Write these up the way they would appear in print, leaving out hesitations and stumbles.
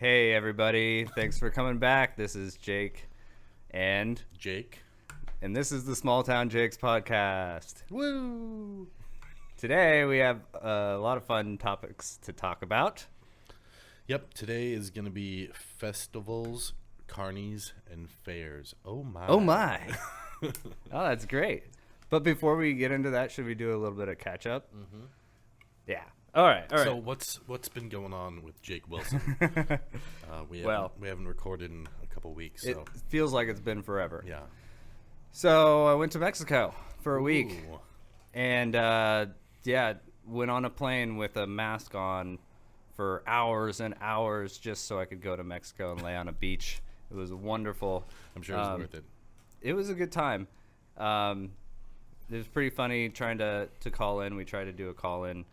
Hey everybody, thanks for coming back. This is Jake and Jake. this is the Small Town Jakes podcast. Woo! Today we have a lot of fun topics to talk about. Yep, today is going to be festivals, carnies, and fairs. Oh my. Oh my. Oh, that's great. But before we get into that, should we do a little bit of catch up? Mm-hmm. Yeah. All right. So what's been going on with Jake Wilson? We haven't recorded in a couple weeks. So. It feels like it's been forever. Yeah. So I went to Mexico for a week. Ooh. And went on a plane with a mask on for hours and hours just so I could go to Mexico and lay on a beach. It was wonderful. I'm sure it was worth it. It was a good time. It was pretty funny trying to call in. We tried to do a call in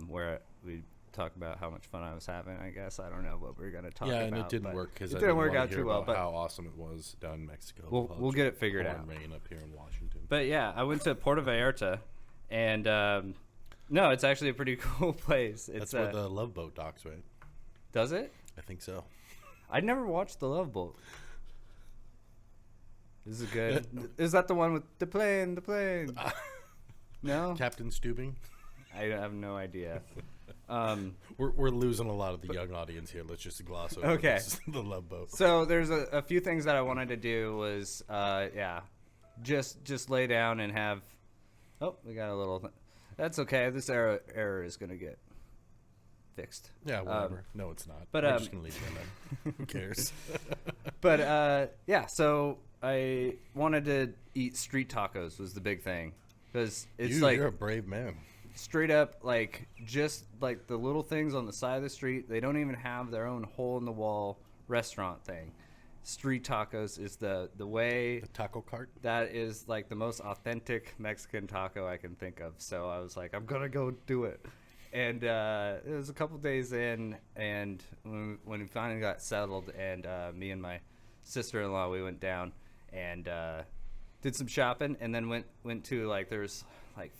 where we talk about how much fun I was having. I guess I don't know what we were going to talk about. Yeah, and it didn't work because it didn't work out too well. But how awesome it was down in Mexico. We'll get it figured out. Rain up here in Washington. But yeah, I went to Puerto Vallarta, and no, it's actually a pretty cool place. That's where the Love Boat docks, right? Does it? I think so. I'd never watched The Love Boat. This is good. Is that the one with the plane? No? Captain Stubing? I have no idea. We're losing a lot of the young audience here. Let's just gloss over the Love Boat. So there's a few things that I wanted to do was, just lay down and have. Oh, we got a little. That's okay. This error is gonna get fixed. Yeah, whatever. No, it's not. But we're just gonna leave it in there. Who cares? But so I wanted to eat street tacos was the big thing because it's you're a brave man. Straight up, just like the little things on the side of the street. They don't even have their own hole-in-the-wall restaurant thing. Street tacos is the way. The taco cart? That is, the most authentic Mexican taco I can think of. So I was like, I'm going to go do it. And it was a couple days in, and when we finally got settled, and me and my sister-in-law, we went down and did some shopping, and then went to, there's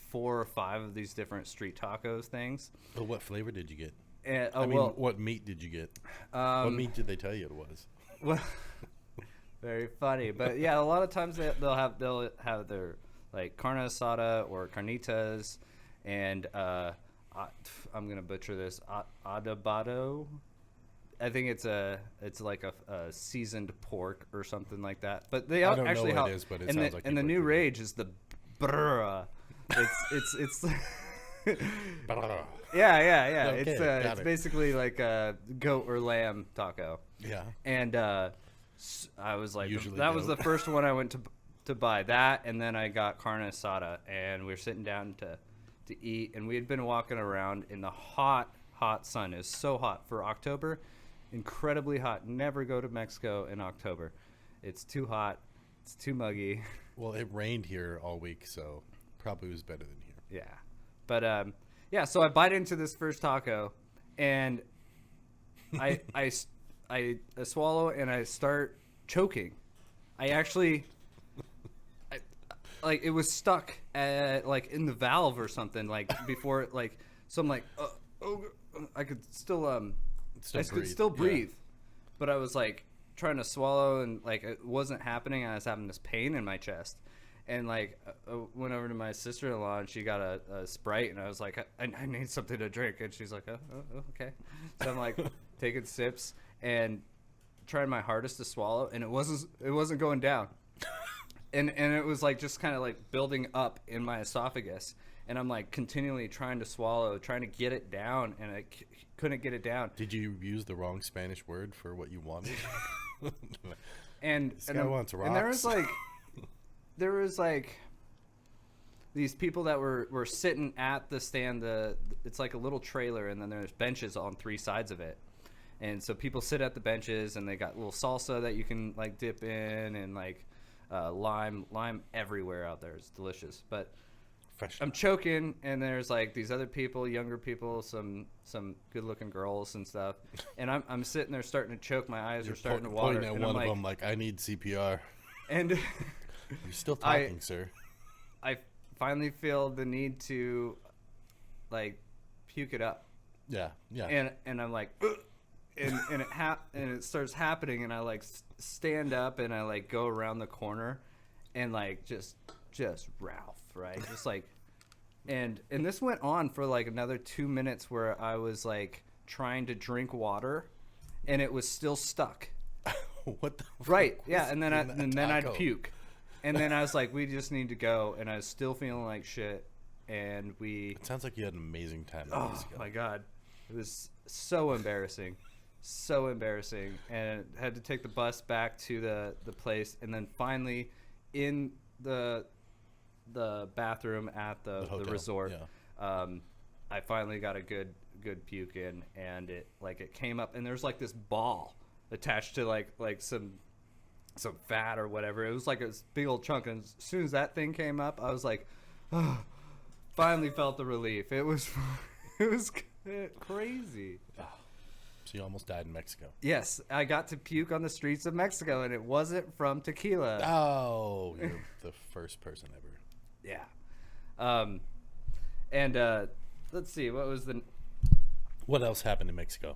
4 or 5 of these different street tacos things. Well, what flavor did you get? And, what meat did you get? What meat did they tell you it was? Well, very funny, but yeah, a lot of times they'll have their carne asada or carnitas, and I'm gonna butcher this adobado. I think it's like a seasoned pork or something like that. But they I don't actually know what it is, but it sounds like. And the new rage is the brrra. It's yeah. Okay, It's basically like a goat or lamb taco. Yeah. And I was like, Usually that goat. was the first one I went to buy that, and then I got carne asada, and we were sitting down to eat, and we had been walking around in the hot sun. It was so hot for October, incredibly hot. Never go to Mexico in October. It's too hot. It's too muggy. Well, it rained here all week, so probably was better than here. Yeah. But so I bite into this first taco, and I swallow and I start choking. I actually, it was stuck in the valve or something before it so I'm I could still breathe, but I was trying to swallow and it wasn't happening. I was having this pain in my chest. And I went over to my sister-in-law, and she got a Sprite, and I was like, I need something to drink. And she's like, oh, okay. So I'm taking sips and trying my hardest to swallow, and it wasn't going down. and it was just kind of building up in my esophagus, and I'm continually trying to swallow, trying to get it down, and I couldn't get it down. Did you use the wrong Spanish word for what you wanted? and this guy wants rocks. And there was these people that were sitting at the stand. It's like a little trailer, and then there's benches on 3 sides of it. And so people sit at the benches, and they got little salsa that you can dip in, and lime everywhere out there. It's delicious. But Fresh. I'm choking, and there's these other people, younger people, some good-looking girls and stuff. And I'm sitting there starting to choke. My eyes are starting to water. Pointing at and one I'm of them I need CPR. And you're still talking, sir. I finally feel the need to puke it up. Yeah. And I'm like, ugh, and it starts happening, and I like stand up and I like go around the corner, and like just Ralph, right? Just like, and this went on for like another 2 minutes where I was like trying to drink water, and it was still stuck. What the right? Yeah, and then I'd puke, and then I was like, we just need to go, and I was still feeling like shit, and It sounds like you had an amazing time. Oh my god, it was so embarrassing, so embarrassing, and I had to take the bus back to the place, and then finally in the bathroom at the resort, I finally got a good puke in, and it came up, and there's like this ball attached to like some fat or whatever. It was like a big old chunk, and as soon as that thing came up, I was like, oh, finally felt the relief. It was crazy. So you almost died in Mexico. Yes, I got to puke on the streets of Mexico, and it wasn't from tequila. Oh, you're the first person ever. Yeah. And let's see, what else happened in Mexico?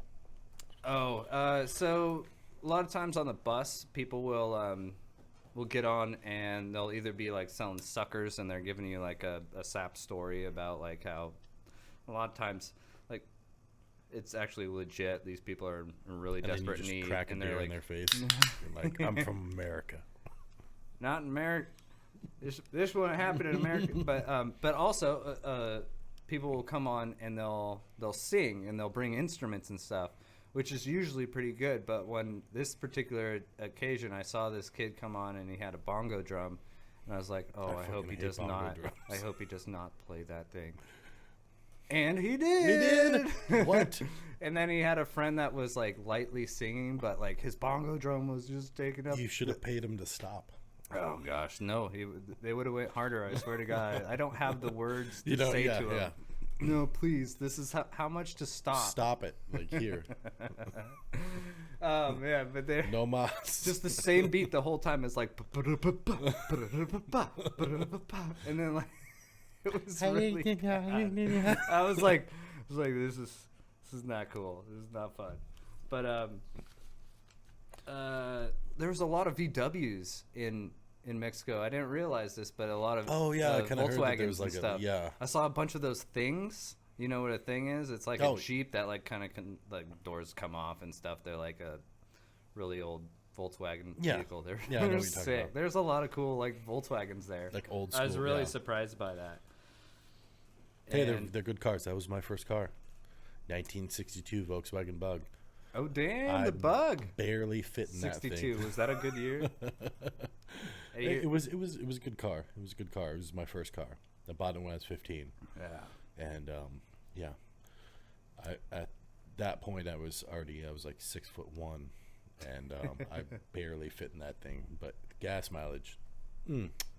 So a lot of times on the bus, people will get on, and they'll either be like selling suckers, and they're giving you like a sap story about like how a lot of times like it's actually legit. These people are in really desperate need. Need, crack a and they're beer like, in their face. You're like, I'm from America. Not in America. This wouldn't happen in America. But also people will come on, and they'll sing, and they'll bring instruments and stuff, which is usually pretty good. But when this particular occasion, I saw this kid come on, and he had a bongo drum, and I was like, oh, I hope he does not. I hope he does not play that thing. And he did. He did. What? And then he had a friend that was like lightly singing, but like his bongo drum was just taking up. You should have paid him to stop. Oh gosh, no. They would have went harder. I swear to God. I don't have the words to say to him. Yeah. No, please. This is how much to stop. Stop it. Like here. Oh man, but they're no mas. just the same beat the whole time. It's like, and then like it was really bad. I was like, this is not cool. This is not fun. But there was a lot of VWs in Mexico. I didn't realize this, but a lot of I kind of heard that there was Volkswagens like and stuff. I saw a bunch of those things. You know what a thing is? It's like a Jeep that like kind of like doors come off and stuff. They're like a really old Volkswagen vehicle. They're I know what you're talking about. There's a lot of cool like Volkswagens there. Like old school. I was really surprised by that. Hey, they're good cars. That was my first car. 1962 Volkswagen Bug. Oh damn, the Bug. Barely fit in that thing. 62. Was that a good year? It was a good car. It was a good car. It was my first car. I bought it when I was 15. Yeah. And at that point I was like 6'1", and I barely fit in that thing. But gas mileage,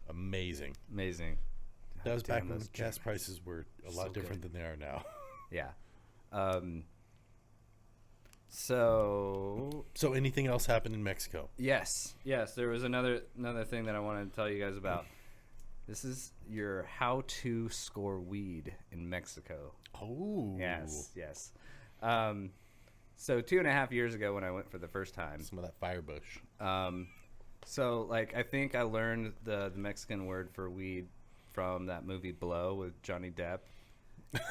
amazing. That was back when gas prices were a lot different than they are now. Yeah. So anything else happened in Mexico? Yes. There was another thing that I wanted to tell you guys about. This is your how to score weed in Mexico. Oh. Yes. So 2.5 years ago when I went for the first time. Some of that firebush. So like I think I learned the Mexican word for weed from that movie Blow with Johnny Depp.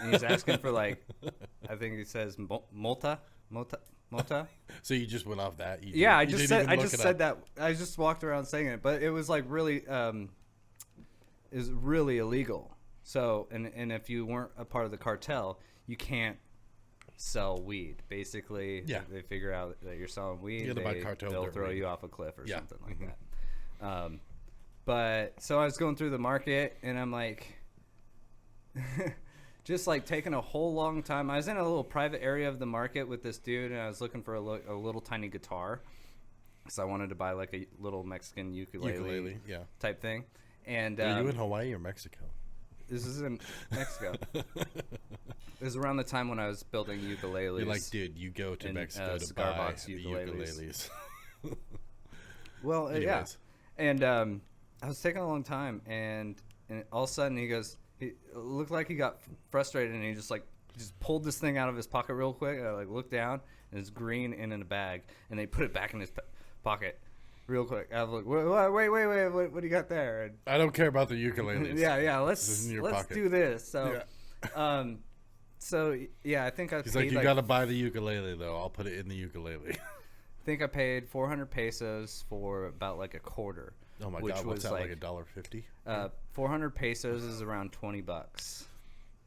And he's asking for like, I think he says multa. So you just went off that? I just said that. I just walked around saying it, but it was like really, is really illegal. So, and if you weren't a part of the cartel, you can't sell weed. Basically, they figure out that you're selling weed, they'll throw you off a cliff or something like that. But so I was going through the market, and I'm like, just like taking a whole long time. I was in a little private area of the market with this dude, and I was looking for a little tiny guitar, because I wanted to buy like a little Mexican ukulele type thing. And are you in Hawaii or Mexico? This is in Mexico. It was around the time when I was building ukuleles. You're like, dude, you go to Mexico to buy ukuleles. Well, anyways. And I was taking a long time, and all of a sudden it looked like he got frustrated, and he just pulled this thing out of his pocket real quick. I like looked down, and it's green and in a bag, and they put it back in his pocket real quick. I was like, wait, what do you got there? And, I don't care about the ukuleles. yeah, let's do this. So, so yeah, I think I. He's like, you got to buy the ukulele though. I'll put it in the ukulele. I think I paid 400 pesos for about like a quarter. Oh my god, what's that, like $1.50? 400 pesos is around $20.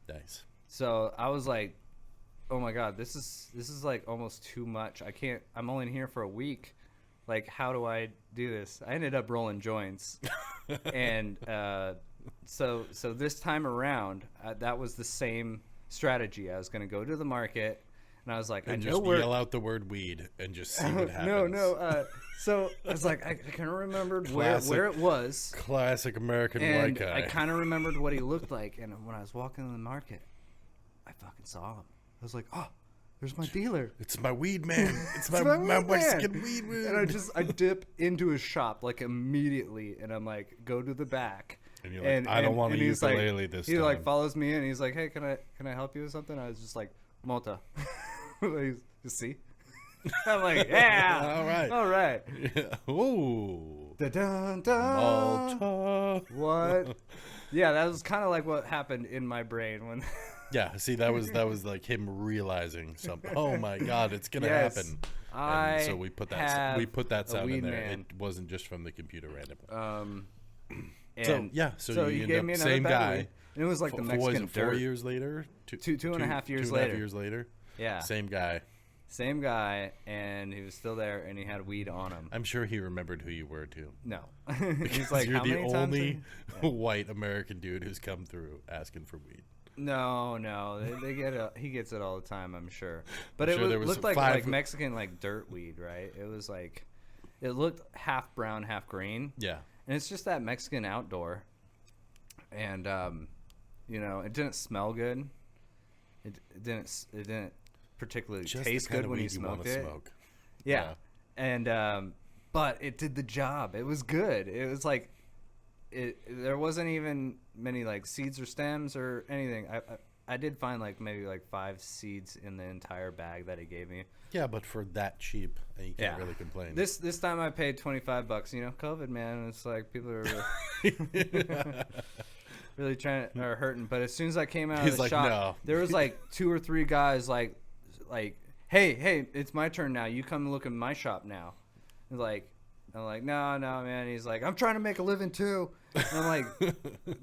Nice. So I was like, oh my god, this is like almost too much. I'm only in here for a week. Like, how do I do this? I ended up rolling joints. And so this time around, that was the same strategy. I was going to go to the market, and I was like, and just yell out the word weed and just see what happens. No. So I was like, I kind of remembered where it was. Classic American white guy. I kind of remembered what he looked like. And when I was walking in the market, I fucking saw him. I was like, oh, there's my dealer. It's my weed man. It's my Mexican weed man. And I dip into his shop like immediately, and I'm like, go to the back. And you're like, I don't want to ukulele this time. He like follows me in. And he's like, hey, can I help you with something? I was just like, Mota. You see? I'm like, yeah. All right. Yeah. Ooh. Da-dun-dun. Malta. What? Yeah, that was kind of like what happened in my brain when. Yeah, see, that was like him realizing something. Oh my God, it's gonna happen. And so we put that sound in there. Man. It wasn't just from the computer randomly. So you gave me another same guy. And it was like the Mexican 4 years later, two and a half years later. Yeah, same guy, and he was still there, and he had weed on him. I'm sure he remembered who you were too. No, he's like, you're the only white American dude who's come through asking for weed. No, he gets it all the time, I'm sure. But it looked like Mexican like dirt weed, right? It was like, it looked half brown, half green. Yeah, and it's just that Mexican outdoor, and it didn't smell good. It didn't particularly taste good when you smoked it. Yeah. And but it did the job. It was good. It was like there wasn't even many like seeds or stems or anything. I did find like maybe like 5 seeds in the entire bag that he gave me. Yeah, but for that cheap, you can't really complain. This time I paid $25. COVID, man. It's like people are really trying to, or hurting. But as soon as I came out of the shop, there was like 2 or 3 guys like, hey, it's my turn now. You come look at my shop now. And I'm like, no, man. He's like, I'm trying to make a living too. And I'm like,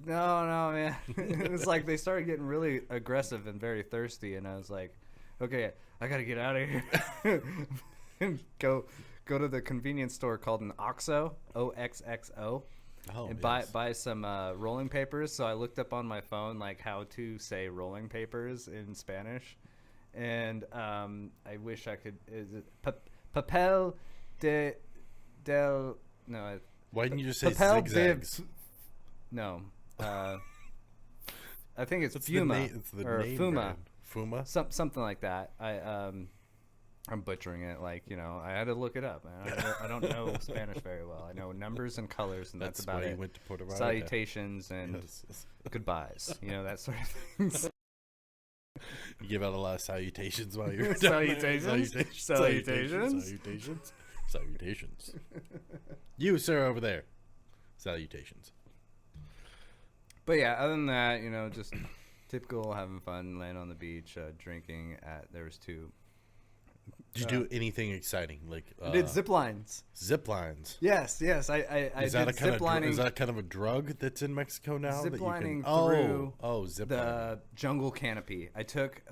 no, man. It was like they started getting really aggressive and very thirsty, and I was like, okay, I gotta get out of here and go to the convenience store called an OXXO, OXXO. And buy some rolling papers. So I looked up on my phone like how to say rolling papers in Spanish, and I wish I could. Is it papel del? No. Why didn't you just say zigzags? No. I think it's Fuma or Fuma. Fuma. Something like that. I'm butchering it. I had to look it up. I don't know Spanish very well. I know numbers and colors, and that's about it. Went to Puerto Rico. Salutations and goodbyes. That sort of things. You give out a lot of salutations while you're Salutations. You, sir, over there. Salutations. But yeah, other than that, just typical having fun, laying on the beach, drinking. There was 2. Did you do anything exciting? I did zip lines. Zip lines. Yes. I is did zip lining. Is that kind of a drug that's in Mexico now? Zip lining through zip the jungle canopy. I took.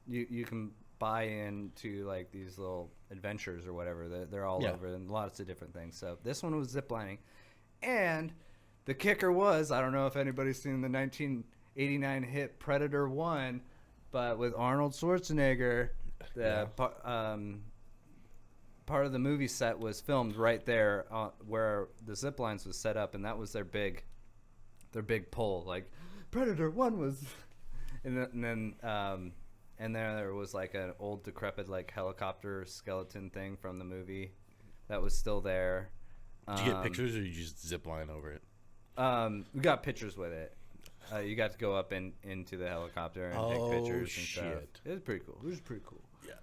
You can buy into like these little adventures or whatever. They're all over and lots of different things. So this one was zip lining, and the kicker was, I don't know if anybody's seen the 1989 hit Predator 1, but with Arnold Schwarzenegger. Part of the movie set was filmed right there where the zip lines was set up, and that was their big pull. Like Predator 1 was, and then there was like an old decrepit like helicopter skeleton thing from the movie that was still there. Did you get pictures, or you just zip line over it? We got pictures with it. You got to go up into the helicopter and take pictures and stuff. It was pretty cool. Yeah.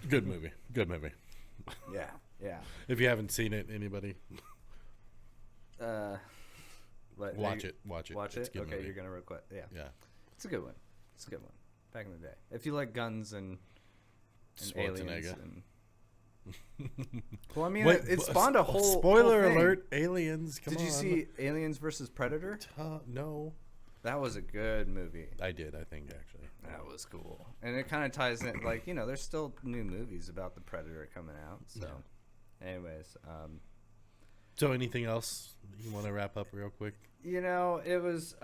Good movie. Good movie. Yeah. Yeah. If you haven't seen it, anybody? Watch it. Watch It's it? a good Okay, movie. you're going to request. Yeah. Yeah. It's a good one. It's a good one. Back in the day. If you like guns and aliens. And... Well, I mean, it spawned a whole Spoiler whole thing. alert, aliens. Come on. Did you see Aliens versus Predator? No. That was a good movie. I did, I think, actually. That was cool. And it kind of ties in, like, you know, there's still new movies about the Predator coming out. So, anyways. So anything else you want to wrap up real quick? You know, it was,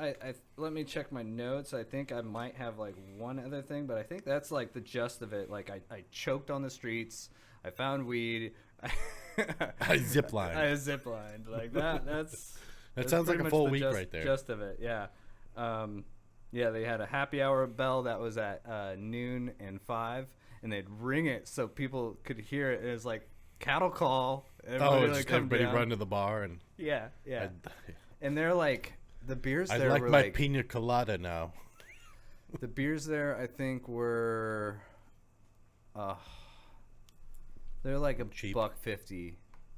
let me check my notes. I think I might have, like, one other thing, but I think that's, like, the gist of it. Like, I choked on the streets. I found weed. I ziplined. I ziplined. Like, that's... That sounds like a full week right there. Gist of it, yeah. Yeah, they had a happy hour bell that was at noon and 5, and they'd ring it so people could hear it. It was like cattle call. Everybody run to the bar and yeah. And they're like the beers I there like were my like pina colada now. The beers there, I think, were they're like a cheap. $1.50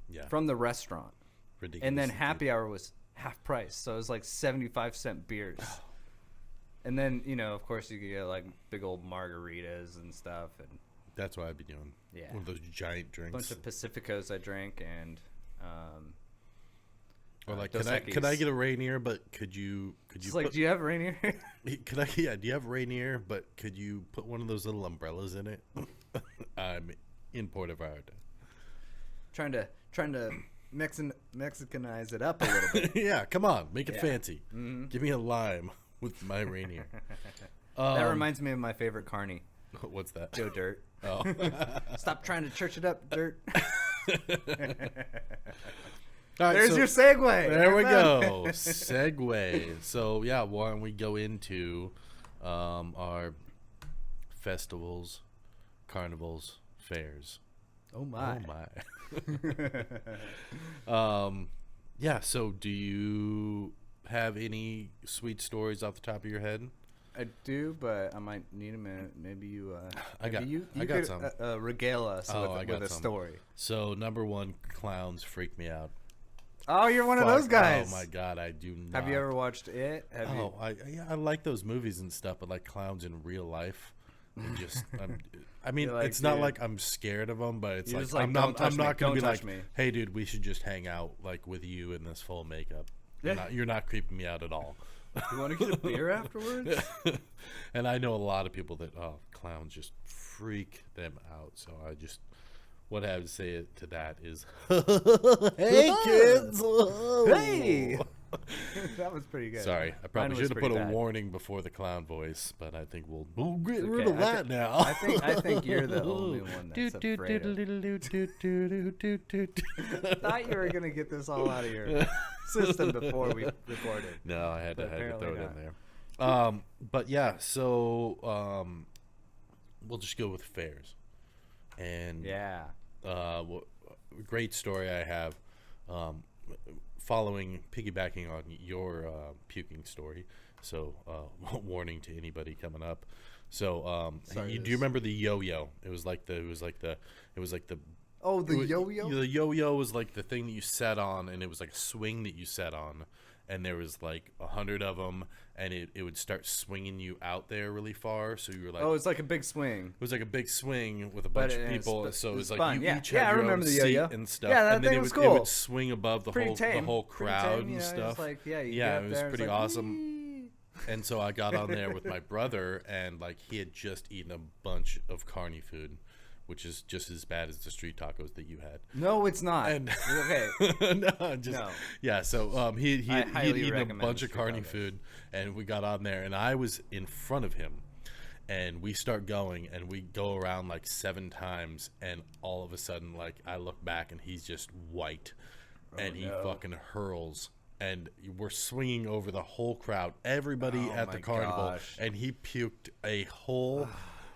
Yeah, from the restaurant. ridiculous. And then happy hour was half price, so it was like 75-cent beers. And then, you know, of course, you could get like big old margaritas and stuff, and that's what I'd be doing. Yeah, one of those giant drinks. A bunch of Pacificos I drank, and or like, can I get a Rainier? But could you like, do you have Rainier? do you have Rainier? But could you put one of those little umbrellas in it? I'm in Puerto Vallarta. Trying to Mexicanize it up a little bit. Yeah, come on, make it fancy. Mm-hmm. Give me a lime with my Rainier. That reminds me of my favorite Carney. What's that? Joe Dirt. Oh. Stop trying to church it up, Dirt. All right, There's your segue. There we go. Segue. So, yeah, why don't we go into our festivals, carnivals, fairs. Oh, my. Yeah, so do you have any sweet stories off the top of your head? I do, but I might need a minute. Maybe you I got could, some. Regale us with a story. So, number one, clowns freak me out. Oh, you're one of those guys. Oh my god, I do not. Have you ever watched it? I like those movies and stuff, but like clowns in real life, I mean, like, it's not like I'm scared of them, but it's like I'm not gonna be like, hey, dude, we should just hang out like with you in this full makeup. You're not creeping me out at all. You want to get a beer afterwards? And I know a lot of people that clowns just freak them out. So what I have to say to that is, hey kids, hey. That was pretty good. Sorry, I probably should have put a warning before the clown voice, but I think we'll get rid of that now. I think you're the only one that's afraid of. Thought you were gonna get this all out of your system before we recorded. No, I had to throw it in there. But yeah, so we'll just go with fairs. And yeah, great story I have. Piggybacking on your puking story, so warning to anybody coming up. So do you remember the yo-yo? It was like the oh, the yo-yo. The yo-yo was like the thing that you sat on, and it was like a swing that you sat on, and there was like 100 of them, and it would start swinging you out there really far. So you were like, oh, it's like a big swing. It was like a big swing with a bunch of people. So it was like fun. You each had your own seat and stuff. Yeah, and then it would swing above the whole crowd tame, and stuff. Like, it was pretty awesome. And so I got on there with my brother, and like he had just eaten a bunch of carny food, which is just as bad as the street tacos that you had. No, it's not. And okay. No. Yeah, so he'd eaten a bunch of carny food, and we got on there, and I was in front of him, and we start going, and we go around like 7 times, and all of a sudden, like, I look back, and he's just white, and he fucking hurls. And we're swinging over the whole crowd, everybody at the carnival, and he puked a whole...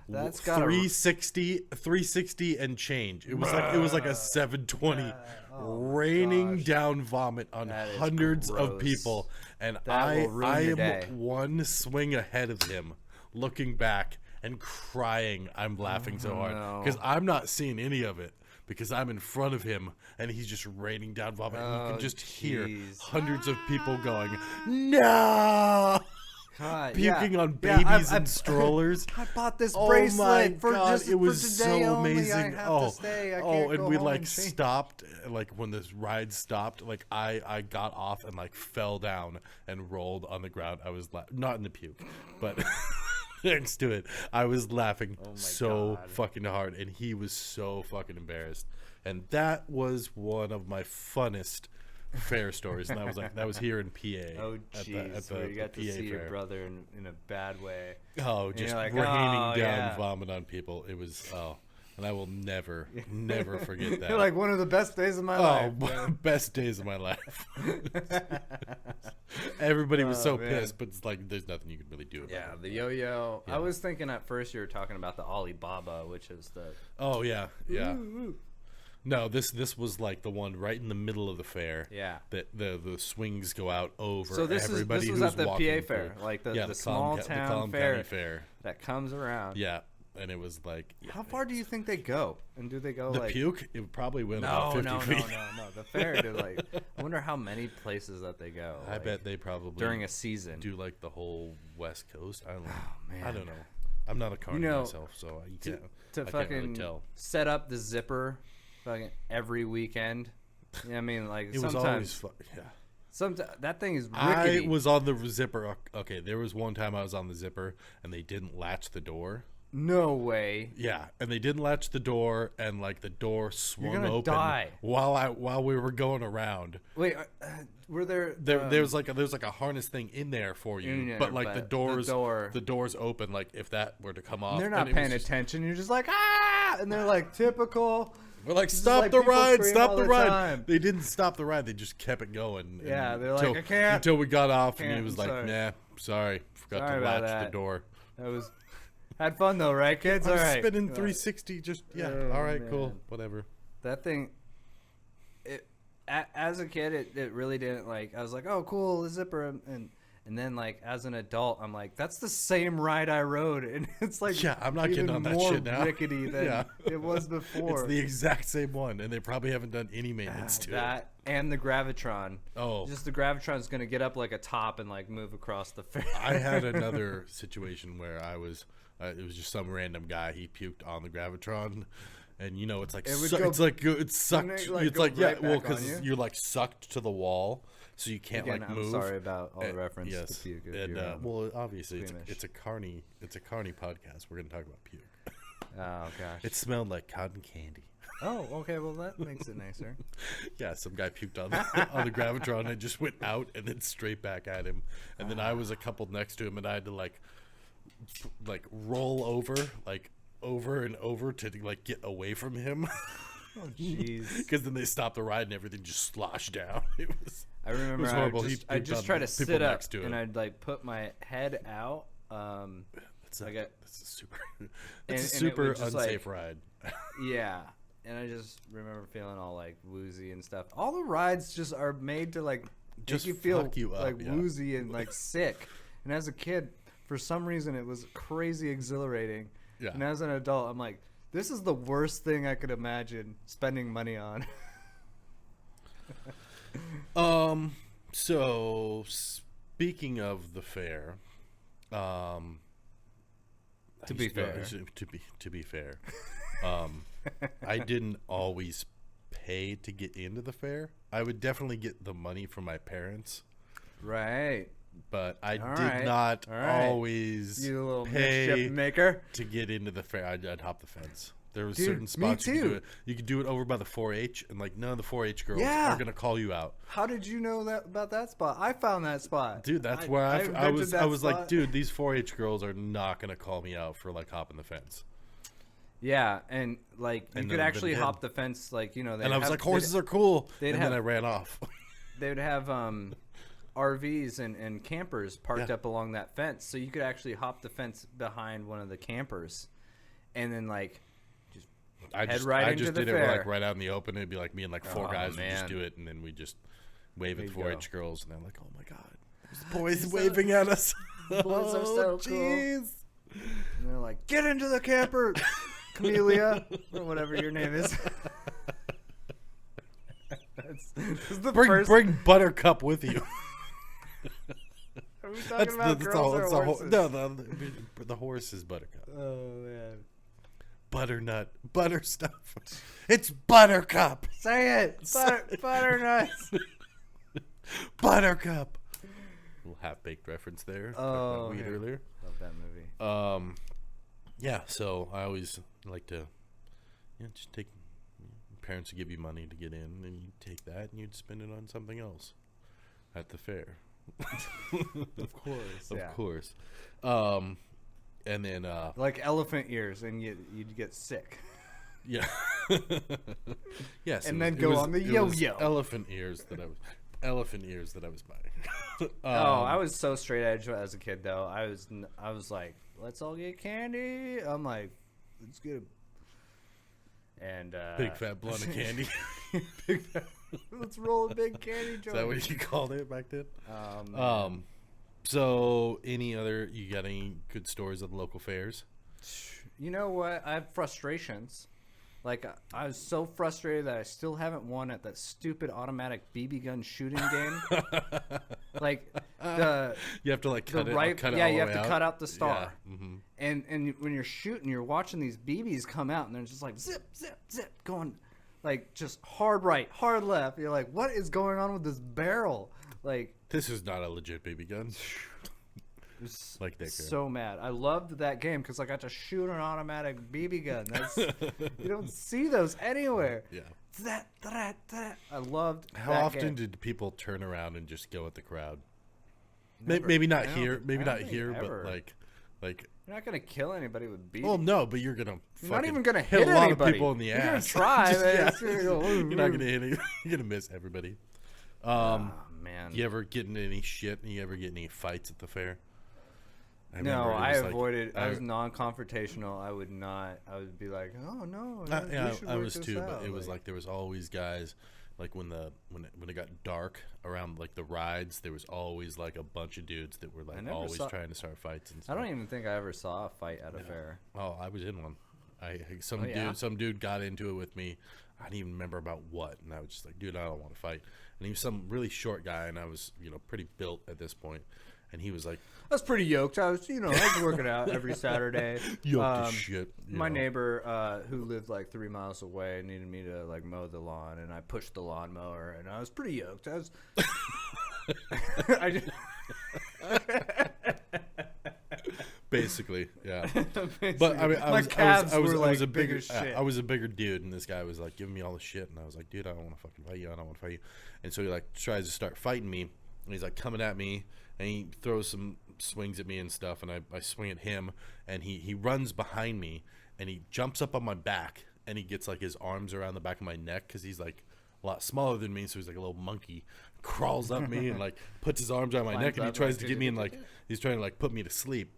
That's got 360 and change. It was like a 720 raining down vomit on hundreds of people, and I am one swing ahead of him, looking back, and crying. I'm laughing so hard because I'm not seeing any of it because I'm in front of him and he's just raining down vomit. And you can just hear hundreds of people going, no! God, puking on babies and strollers. I bought this bracelet for just it was for today so only. amazing. I have to stay. I can't and go we home like and change. stopped, like when this ride stopped, like I got off and like fell down and rolled on the ground. I was not in the puke, but next to it, I was laughing so fucking hard, and he was so fucking embarrassed. And that was one of my funnest fair stories, and that was here in PA. Oh jeez, where you got to see your brother in a bad way. Oh, just like, raining down vomit on people. It was and I will never forget that. You're like one of the best days of my life. Best days of my life. Everybody was so pissed, but it's like there's nothing you can really do about it. Yeah, the yo-yo. Yeah. I was thinking at first you were talking about the Alibaba, which is the. Oh yeah. No, this was like the one right in the middle of the fair. Yeah. That the swings go out over. So this everybody was who's at the walking PA fair, through. like the small town fair that comes around. Yeah, and it was like. How far do you think they go? And do they go the like puke? It probably went about 50 feet. No. The fair did like. I wonder how many places that they go. I bet they probably during a season do like the whole West Coast. I don't know. Oh, man. I don't know. I'm not a carny myself, so I can't really tell. Set up the zipper. Fucking every weekend. Yeah, I mean, like it sometimes. Was always fun. Yeah. Sometimes that thing is rickety. I was on the zipper. Okay, there was one time I was on the zipper and they didn't latch the door. No way. Yeah, and they didn't latch the door, and like the door swung You're gonna open die. while we were going around. Wait, were there? There's like a harness thing in there for you, but like the doors open. Like if that were to come off, they're not paying attention. You're just like and they're like typical. We're like, stop the ride, stop the ride. They didn't stop the ride. They just kept it going. Yeah, they're like, I can't. Until we got off, and he was like, nah, sorry. Forgot to latch the door. That was... Had fun, though, right, kids? All right. Spinning 360, just, all right, cool, whatever. That thing... As a kid, it really didn't, like... I was like, oh, cool, the zipper, and then, like, as an adult, I'm like, that's the same ride I rode. And it's like, I'm not getting on that shit now. More rickety than it was before. It's the exact same one, and they probably haven't done any maintenance to that. And the Gravitron. Oh. Just the Gravitron's going to get up like a top and, like, move across the fair. I had another situation where I was, it was just some random guy. He puked on the Gravitron. And, you know, it's like, it's sucked. It's like, because you're, like, sucked to the wall. So you can't move. I'm sorry about all the reference to puke. Well, obviously it's a carny podcast. We're gonna talk about puke. Oh gosh. It smelled like cotton candy. Oh, okay. Well, that makes it nicer. Yeah, some guy puked on the Gravitron and just went out and then straight back at him. And then I was a couple next to him, and I had to like roll over and over to like get away from him. Oh jeez. Because then they stopped the ride and everything just sloshed down. It was. I remember I just try to sit up and I'd like put my head out. That's a super unsafe ride. Yeah, and I just remember feeling all like woozy and stuff. All the rides just are made to like just make you feel like woozy and like sick. And as a kid, for some reason, it was crazy exhilarating. Yeah. And as an adult, I'm like, this is the worst thing I could imagine spending money on. So speaking of the fair, to be fair, I didn't always pay to get into the fair. I would definitely get the money from my parents. Right. But I did not always you little pay maker to get into the fair. I'd hop the fence. There were certain spots you could do it. You could do it over by the 4-H, and like none of the 4-H girls are gonna call you out. How did you know that about that spot? I found that spot, dude. That's where I was like, dude, these 4-H girls are not gonna call me out for like hopping the fence. Yeah, and like you could actually hop the fence, like you know. And I was like, horses are cool. And then I ran off. They would have RVs and campers parked up along that fence, so you could actually hop the fence behind one of the campers, and then like. I just did it like right out in the open. It'd be like me and like four guys would just do it, and then we just wave at 4-H girls, and they're like, "Oh my god, there's boys waving at us." Boys are so cool. And they're like, get into the camper, Camellia, or whatever your name is. This is the bring Buttercup with you. Are we talking about girls or horses? The horse is Buttercup. Oh, man. Butternut. Butter stuff. It's Buttercup. Say it. Butternuts. Buttercup. A little half-baked reference there. Oh, weed earlier. Love that movie. Yeah, so I always like to just take parents to give you money to get in, and you take that and you'd spend it on something else at the fair. Of course. Of course. And then like elephant ears, and you'd get sick. Yeah. Yes. And then go on the yo-yo. Elephant ears that I was buying. I was so straight edge as a kid, though. I was like, let's all get candy. I'm like, let's get a and big fat blunt of candy. Let's roll a big candy joint. Is that what you called it back then? So you got any good stories of the local fairs? You know what? I have frustrations. Like, I was so frustrated that I still haven't won at that stupid automatic BB gun shooting game. Like, you have to like cut it. You have to cut out the star. Yeah. Mm-hmm. And when you're shooting, you're watching these BBs come out, and they're just like zip, zip, zip, going like just hard right, hard left. You're like, what is going on with this barrel? Like, this is not a legit BB gun. Like that. So mad. I loved that game because I got to shoot an automatic BB gun. You don't see those anywhere. Yeah. I loved. How often did people turn around and just go at the crowd? Maybe not here, but like. You're not gonna kill anybody with BB. Well, no, but you're not even gonna hit a lot anybody. of people in the ass. You're gonna try. You're not gonna hit. You're gonna miss everybody. Man. You ever get into any shit? You ever get any fights at the fair? No, I avoided. I was non-confrontational. I would not. I would be like, oh no. I was too, but it was like there was always guys. Like when it got dark around like the rides, there was always like a bunch of dudes that were like always trying to start fights and stuff. I don't even think I ever saw a fight at a fair. Oh, I was in one. Some dude got into it with me. I didn't even remember about what, and I was just like, dude, I don't want to fight. And he was some really short guy, and I was pretty built at this point. And he was like, I was pretty yoked. I was working out every Saturday. Yoked as shit. My neighbor, who lived like 3 miles away, needed me to like mow the lawn, and I pushed the lawnmower, and I was pretty yoked. I was. Basically, yeah. Basically. But I mean, I was a bigger dude, and this guy was like giving me all the shit, and I was like, dude, I don't want to fucking fight you. I don't want to fight you. And so he like tries to start fighting me, and he's like coming at me, and he throws some swings at me and stuff, and I swing at him, and he runs behind me, and he jumps up on my back, and he gets like his arms around the back of my neck because he's like a lot smaller than me, so he's like a little monkey, crawls up me and like puts his arms around my neck, and he tries to get me and like he's trying to like put me to sleep.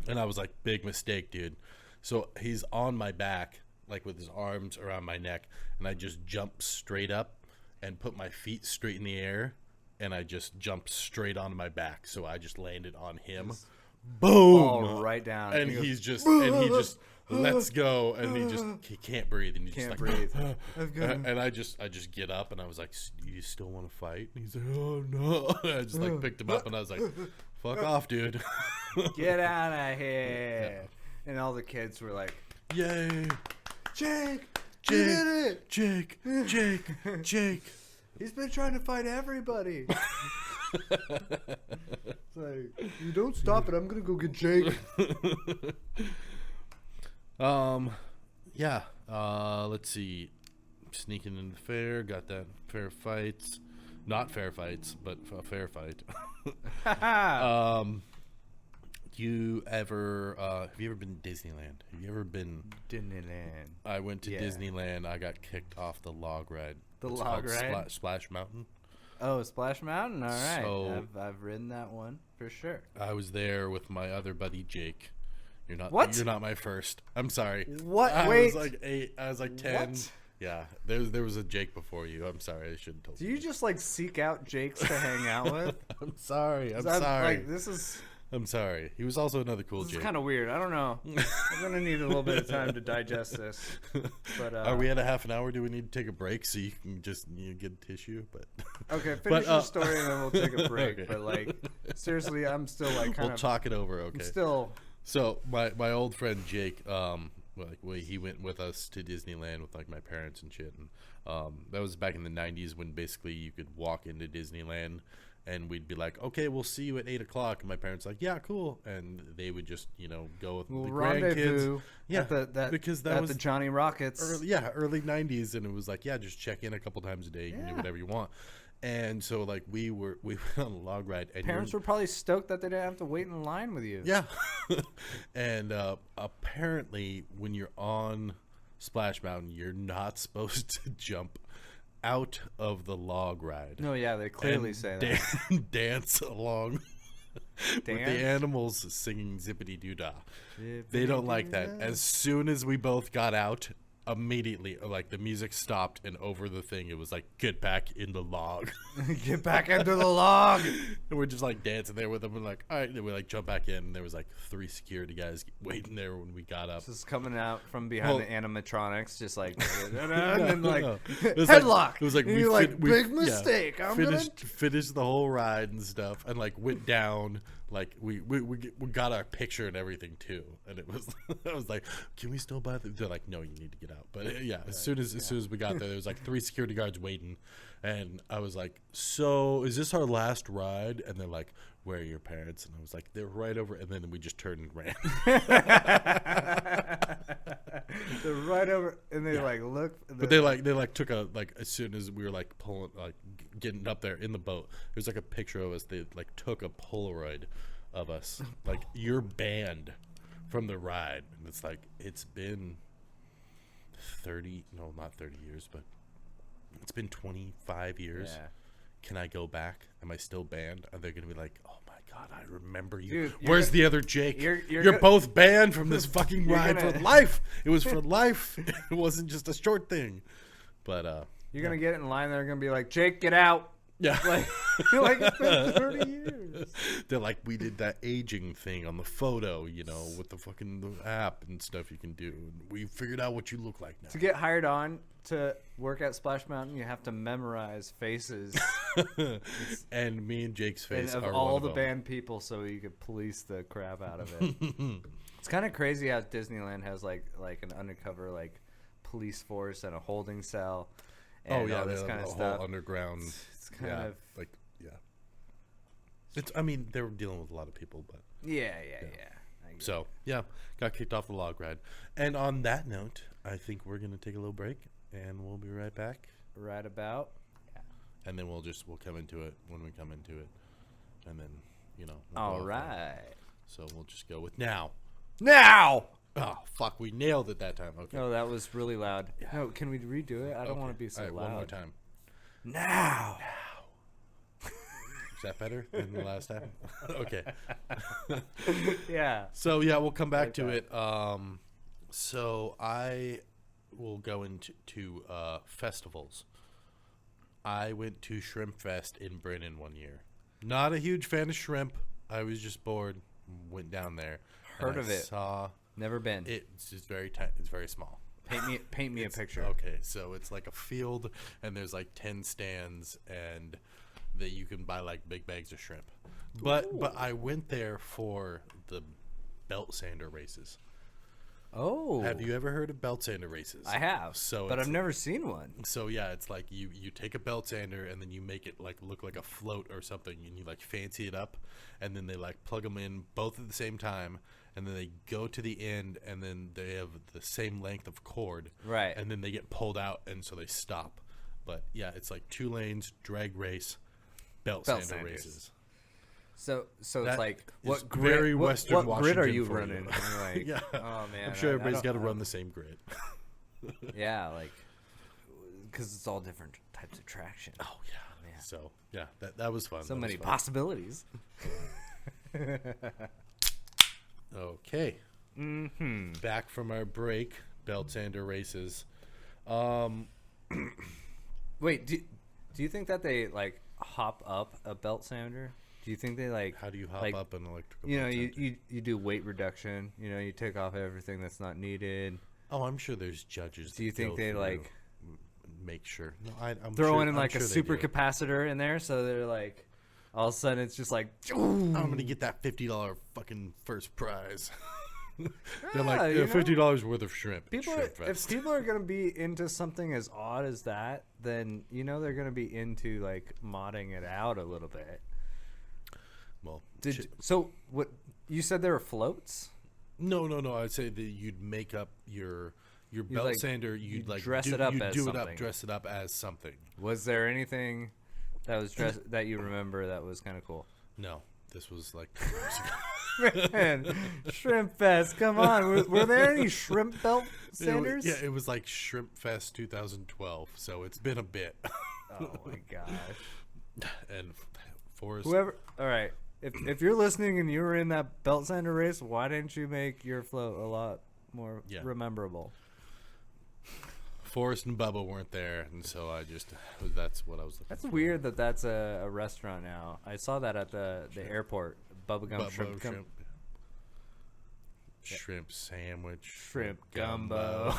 And I was like, big mistake, dude. So he's on my back, like with his arms around my neck, and I just jump straight up and put my feet straight in the air, and I just jumped straight onto my back. So I just landed on him. Boom! Oh, right down. And he just lets go, and he can't breathe, and he just like breathe. And I just get up, and I was like, "You still want to fight?" And he's like, "Oh no!" And I just like picked him up, and I was like, "Fuck off, dude! Get out of here!" Yeah. And all the kids were like, "Yay, Jake! You did it! Jake! He's been trying to fight everybody." It's like, you don't stop it. I'm gonna go get Jake. Yeah. Let's see. Sneaking into the fair. Got that fair fights. Not fair fights, but a fair fight. You ever? Have you ever been to Disneyland? Have you ever been? Disneyland. I went to Disneyland. I got kicked off the log ride. The log ride. Splash Mountain. Oh, Splash Mountain. All right. So, I've ridden that one for sure. I was there with my other buddy Jake. You're not. What? You're not my first. I'm sorry. What? I Wait. was like 8. I was like 10. What? Yeah. There was a Jake before you. I'm sorry. I shouldn't have told you. Do you just like seek out Jakes to hang out with? I'm sorry. I'm sorry. Like, this is. I'm sorry. He was also another cool This Jake. is kind of weird. I don't know. I'm gonna need a little bit of time to digest this. But are we at a half an hour? Do we need to take a break so you can just get a tissue? But okay, finish your story and then we'll take a break. Okay. But like, seriously, I'm still like we'll talk it over. Okay. I'm still. So my old friend Jake, he went with us to Disneyland with like my parents and shit, and that was back in the '90s when basically you could walk into Disneyland. And we'd be like, okay, we'll see you at 8 o'clock. And my parents like, yeah, cool. And they would just, go with the grandkids. Yeah, because that was the Johnny Rockets. Early 90s. And it was like, yeah, just check in a couple times a day. You can do whatever you want. And so, like, we went on a log ride. And parents were probably stoked that they didn't have to wait in line with you. Yeah. And apparently, when you're on Splash Mountain, you're not supposed to jump out of the log ride. No, yeah, they clearly say that. Dance along with the animals singing Zippity Doo Dah. They don't like that. As soon as we both got out, immediately, like, the music stopped, and over the thing, it was like, get back in the log. Get back into the log. And we're just like dancing there with them, and like, all right, then we like jump back in, and there was like 3 security guys waiting there when we got up. Just coming out from behind the animatronics, just like, and then like, it headlock. It was like, big mistake. I'm finished the whole ride and stuff, and like went down. Like we got our picture and everything too, and it was I was like, can we still buy the? They're like, no, you need to get out. But as soon as we got there was like 3 security guards waiting, and I was like, so is this our last ride? And they're like, where are your parents? And I was like, they're right over. And then we just turned and ran. They're right over, and they like look. But they took a like as soon as we were like pulling like getting up there in the boat, there's like a picture of us. They like took a Polaroid of us, like you're banned from the ride, and it's like it's been 30, no, not 30 years, but it's been 25 years. Yeah. Can I go back? Am I still banned? Are they gonna be like, oh my god, I remember you? Dude, where's the other Jake? You're both banned from this fucking ride for life. It was for life. It wasn't just a short thing. But you're gonna get in line. They're gonna be like, Jake, get out. Yeah. Like it's been 30 years. They're like, we did that aging thing on the photo, with the fucking app and stuff you can do. We figured out what you look like now. To get hired on to work at Splash Mountain, you have to memorize faces. And me and Jake's face and are all one of the them. band people, so you could police the crap out of it. It's kind of crazy how Disneyland has like an undercover like police force and a holding cell. And all this kind of stuff. Whole underground. It's kind of like It's. I mean, they were dealing with a lot of people, but yeah. So got kicked off the log ride. And on that note, I think we're gonna take a little break, and we'll be right back. Right about. Yeah. And then we'll come into it when we come into it, and then we'll all right. So we'll just go with now. Oh, fuck, we nailed it that time. Okay. No, that was really loud. Yeah. No, can we redo it? I don't want to be so loud. One more time. Now. Is that better than the last time? Okay. Yeah. So, we'll come back to it. So I will go into festivals. I went to Shrimp Fest in Brennan one year. Not a huge fan of shrimp. I was just bored. Went down there. Heard of it. Never been. It's just very tight. It's very small. Paint me a picture. Okay, so it's like a field, and there's like 10 stands, and that you can buy like big bags of shrimp. But I went there for the belt sander races. Oh. Have you ever heard of belt sander races? I have. But I've never seen one. So it's like you take a belt sander and then you make it like look like a float or something, and you like fancy it up, and then they like plug them in both at the same time, and then they go to the end, and then they have the same length of cord. Right. And then they get pulled out, and so they stop. But it's like 2 lanes, drag race, belt sander races. So it's like what grid? Very Western what grid are Washington you running? Like, yeah. Oh man. I'm sure everybody's got to run the same grid. Yeah, like because it's all different types of traction. Oh yeah. Man. So that was fun. So many possibilities. Okay. Mm-hmm. Back from our break, belt sander races. Wait, do you think that they like hop up a belt sander? Do you think they like? How do you hop like, up an electrical? You know, you do weight reduction. You know, you take off everything that's not needed. Oh, I'm sure there's judges. Do you think they like make sure? No, I'm throwing sure, in like I'm a sure super capacitor in there, so they're like, all of a sudden it's just like, I'm gonna get that $50 fucking first prize. They're like $50 worth of shrimp. If people are gonna be into something as odd as that, then you know they're gonna be into like modding it out a little bit. Well, so what you said there were floats? No. I'd say that you'd make up your belt like, sander. You'd like dress it up as something. Dress it up as something. Was there anything that was that you remember that was kind of cool? No, this was like 2 years ago. Man, Shrimp Fest, come on. Were there any shrimp belt sanders? It was like Shrimp Fest 2012, so it's been a bit. Oh my gosh. And Forrest. All right. If you're listening and you were in that belt sander race, why didn't you make your float a lot more rememberable? Forrest and Bubba weren't there, and so that's what I was looking for. That's weird that's a restaurant now. I saw that at the airport. Bubblegum shrimp. Shrimp sandwich. Shrimp gumbo.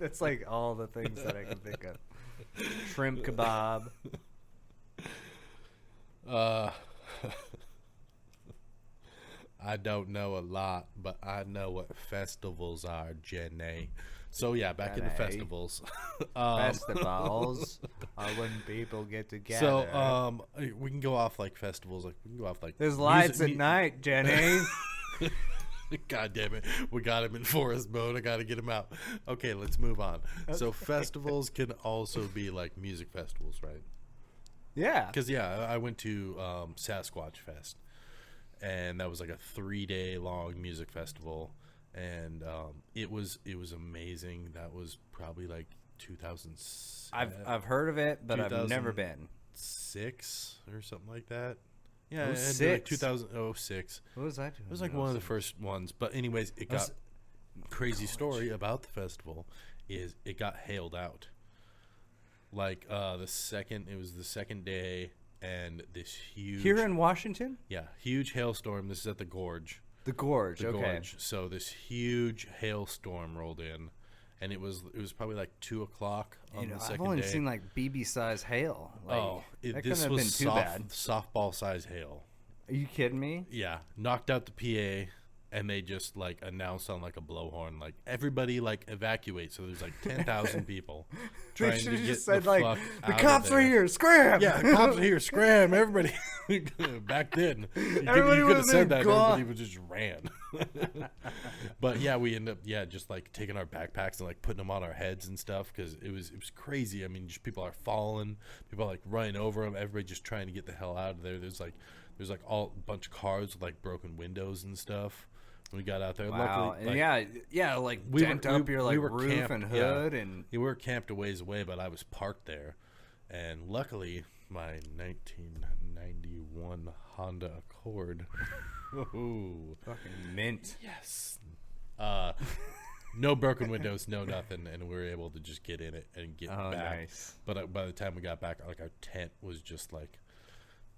That's like all the things that I can think of. Shrimp kebab. I don't know a lot, but I know what festivals are, Jenny. So yeah, back into festivals. Festivals are when people get together. So we can go off like festivals. Like we can go off like there's lights at night, Jenny. God damn it, we got him in forest mode. I got to get him out. Okay, let's move on. Okay. So festivals can also be like music festivals, right? Yeah. Because I went to Sasquatch Fest, and that was like a 3-day long music festival. And it was amazing. That was probably like 2006. I've heard of it, but I've never been. 6 or something like that. Yeah, like 2006. What was I doing? It was like one of the first ones. But anyways, it got crazy story about the festival is it got hailed out. Like it was the second day, and this huge here in Washington. Yeah, huge hailstorm. This is at the Gorge. The Gorge, okay. Gorge. So this huge hailstorm rolled in, and it was probably like 2:00 on the second day. I've only seen like BB size hail. Like, this was softball size hail. Are you kidding me? Yeah, knocked out the PA, and they just like announced on like a blowhorn, like everybody like evacuate. So there's like 10,000 people trying to get just said, like, the cops are here, scram! Yeah, the cops are here, scram! Everybody. Back then, you could have said that, everybody would just ran. But yeah, we ended up just like taking our backpacks and like putting them on our heads and stuff because it was crazy. I mean, just people are falling, people are like running over them. Everybody just trying to get the hell out of there. There's like a bunch of cars with like broken windows and stuff. We got out there. Wow. Luckily, like dent up your like roof camped, and hood and we were camped a ways away, but I was parked there, and luckily my 1991 Honda Accord. Fucking mint. Yes. No broken windows, no nothing, and we were able to just get in it and get back. Nice. But by the time we got back, like our tent was just like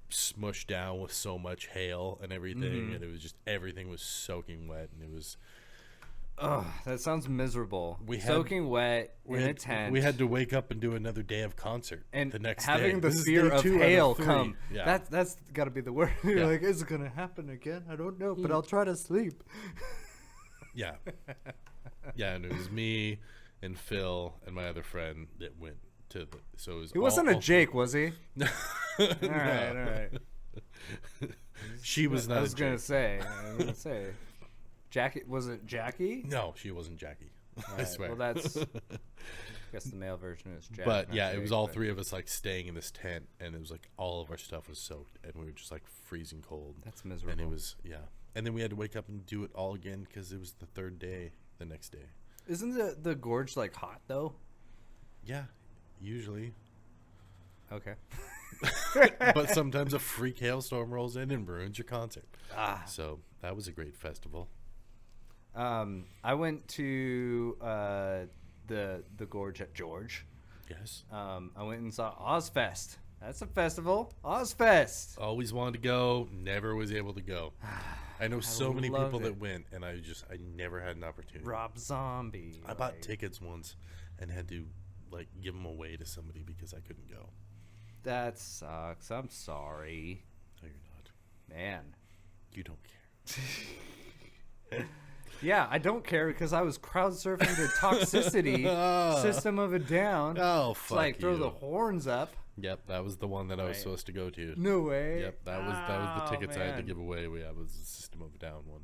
smushed down with so much hail and everything, and it was just everything was soaking wet, and it was. That sounds miserable. Soaking wet in a tent. We had to wake up and do another day of concert. And the next having day. the fear of hail come. Yeah. That's got to be the worst. You're like, is it going to happen again? I don't know, but I'll try to sleep. Yeah. Yeah, and it was me and Phil and my other friend that went to the. So it was. He wasn't a Jake, was he? All right. She was not. I was gonna say. Jackie, was it Jackie? No, she wasn't Jackie. I swear. Well, that's. I guess the male version is Jack. But yeah, it was all three of us like staying in this tent, and it was like all of our stuff was soaked, and we were just like freezing cold. That's miserable. And it was and then we had to wake up and do it all again because it was the third day. The next day. Isn't the gorge like hot though? Yeah, usually. Okay. But sometimes a freak hailstorm rolls in and ruins your concert. So that was a great festival. I went to the gorge at George. Yes. I went and saw Ozfest. That's a festival. Ozfest. Always wanted to go. Never was able to go. I know so many people that went, and I never had an opportunity. Rob Zombie. I bought tickets once and had to like give them away to somebody because I couldn't go. That sucks. I'm sorry. No, you're not. Man. You don't care. Yeah, I don't care because I was crowd surfing to Toxicity, System of a Down. Oh, fuck to, like, throw the horns up. Yep, that was the one that I was supposed to go to. No way. Yep, that was the tickets I had to give away. That was the System of a Down one.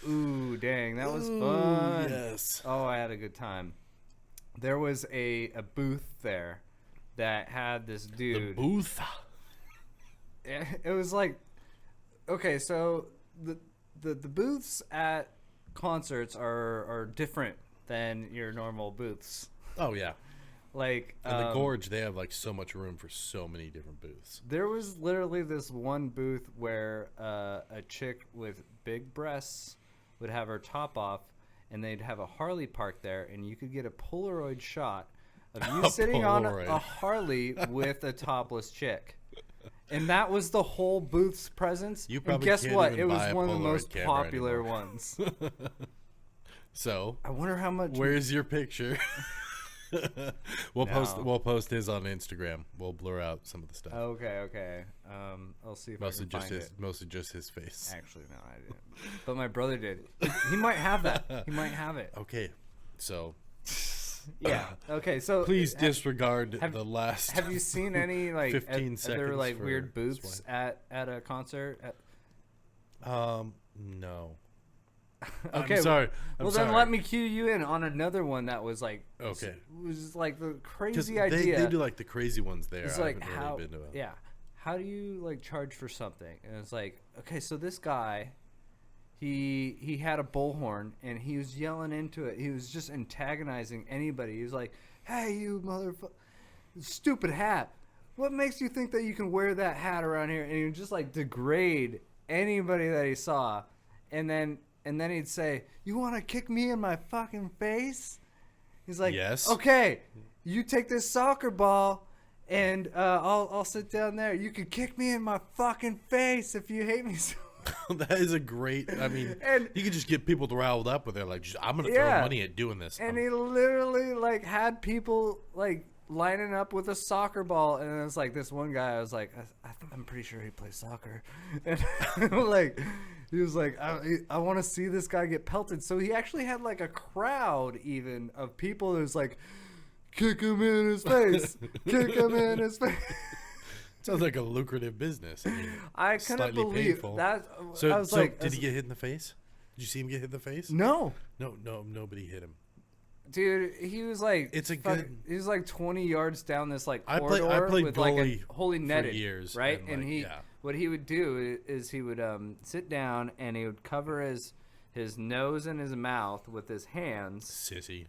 Ooh, dang, that was fun. Yes. Oh, I had a good time. There was a booth there that had this dude. The booth. It was like, okay, so the booths at concerts are different than your normal booths. Oh yeah. Like in the Gorge, they have like so much room for so many different booths. There was literally this one booth where a chick with big breasts would have her top off, and they'd have a Harley parked there, and you could get a Polaroid shot of you sitting on a Harley with a topless chick. And that was the whole booth's presence. And guess what? It was one of the most popular ones. So I wonder how much. Where's your picture? We'll post his on Instagram. We'll blur out some of the stuff. Okay. I'll see if I can find it. Mostly just his face. Actually, no, I didn't. But my brother did. He might have that. He might have it. Okay, so. Yeah. Okay. So please disregard the last. Have you seen any like 15 seconds? There were like weird booths at a concert. No. Okay. I'm sorry. Well, then let me cue you in on another one that was like. Okay. Was like the crazy idea. They do like the crazy ones there. It's like how. Yeah. How do you like charge for something? And it's like, okay, so this guy. He had a bullhorn and he was yelling into it. He was just antagonizing anybody. He was like, "Hey, you motherfucker, stupid hat! What makes you think that you can wear that hat around here?" And he would just like degrade anybody that he saw, and then he'd say, "You want to kick me in my fucking face?" He's like, "Yes, okay, you take this soccer ball." And I'll sit down there. You can kick me in my fucking face if you hate me so. That is a great. I mean, you could just get people riled up with it. Like, I'm gonna throw money at doing this. And he literally like had people like lining up with a soccer ball, and it was like this one guy. I was like, I'm pretty sure he plays soccer, and like he was like, I want to see this guy get pelted. So he actually had like a crowd even of people. That was like, kick him in his face, kick him in his face. Sounds like a lucrative business. I couldn't believe that. So, I was like, did he get hit in the face? Did you see him get hit in the face? No, nobody hit him. Dude, he was like, he was like 20 yards down this like corridor I played with like a wholly netted, for years, right? And what he would do is he would sit down and he would cover his nose and his mouth with his hands. Sissy.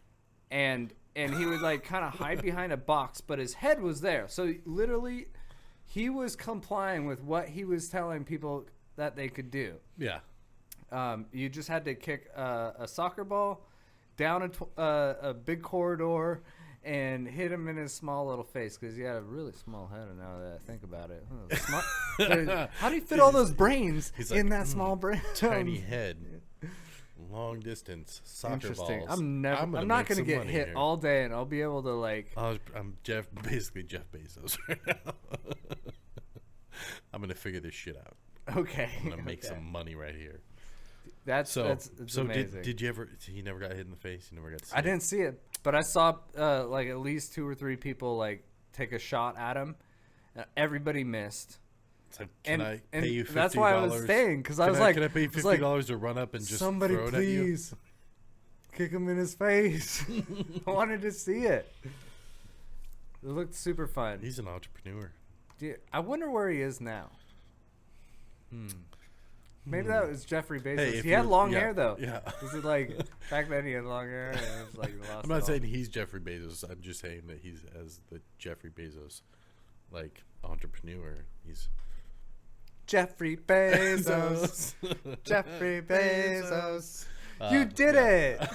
And he would like kind of hide behind a box, but his head was there. So literally. He was complying with what he was telling people that they could do. Yeah. You just had to kick a soccer ball down a big corridor and hit him in his small little face because he had a really small head. Now that I think about it, how do you fit all those brains in that small brain? Tiny head. Long distance soccer balls. I'm not gonna get hit all day, and I'll be able to like. I'm basically Jeff Bezos right now. I'm gonna figure this shit out. Okay. I'm gonna make some money right here. That's amazing. Did you ever? He never got hit in the face. You never got to see I didn't see it, but I saw like at least 2 or 3 people like take a shot at him. Everybody missed. So can I pay you $50? That's why I was staying because I was like, can I pay you $50 to run up and just somebody throw it please kick him in his face? I wanted to see it. It looked super fun. He's an entrepreneur. Dude, I wonder where he is now. Maybe that was Jeffrey Bezos. Hey, he had long hair though. Yeah. Was it like back then he had long hair? And it was like I'm not saying he's Jeffrey Bezos. I'm just saying that he's as the Jeffrey Bezos, like entrepreneur. He's Jeffrey Bezos. Jeffrey Bezos. You did it.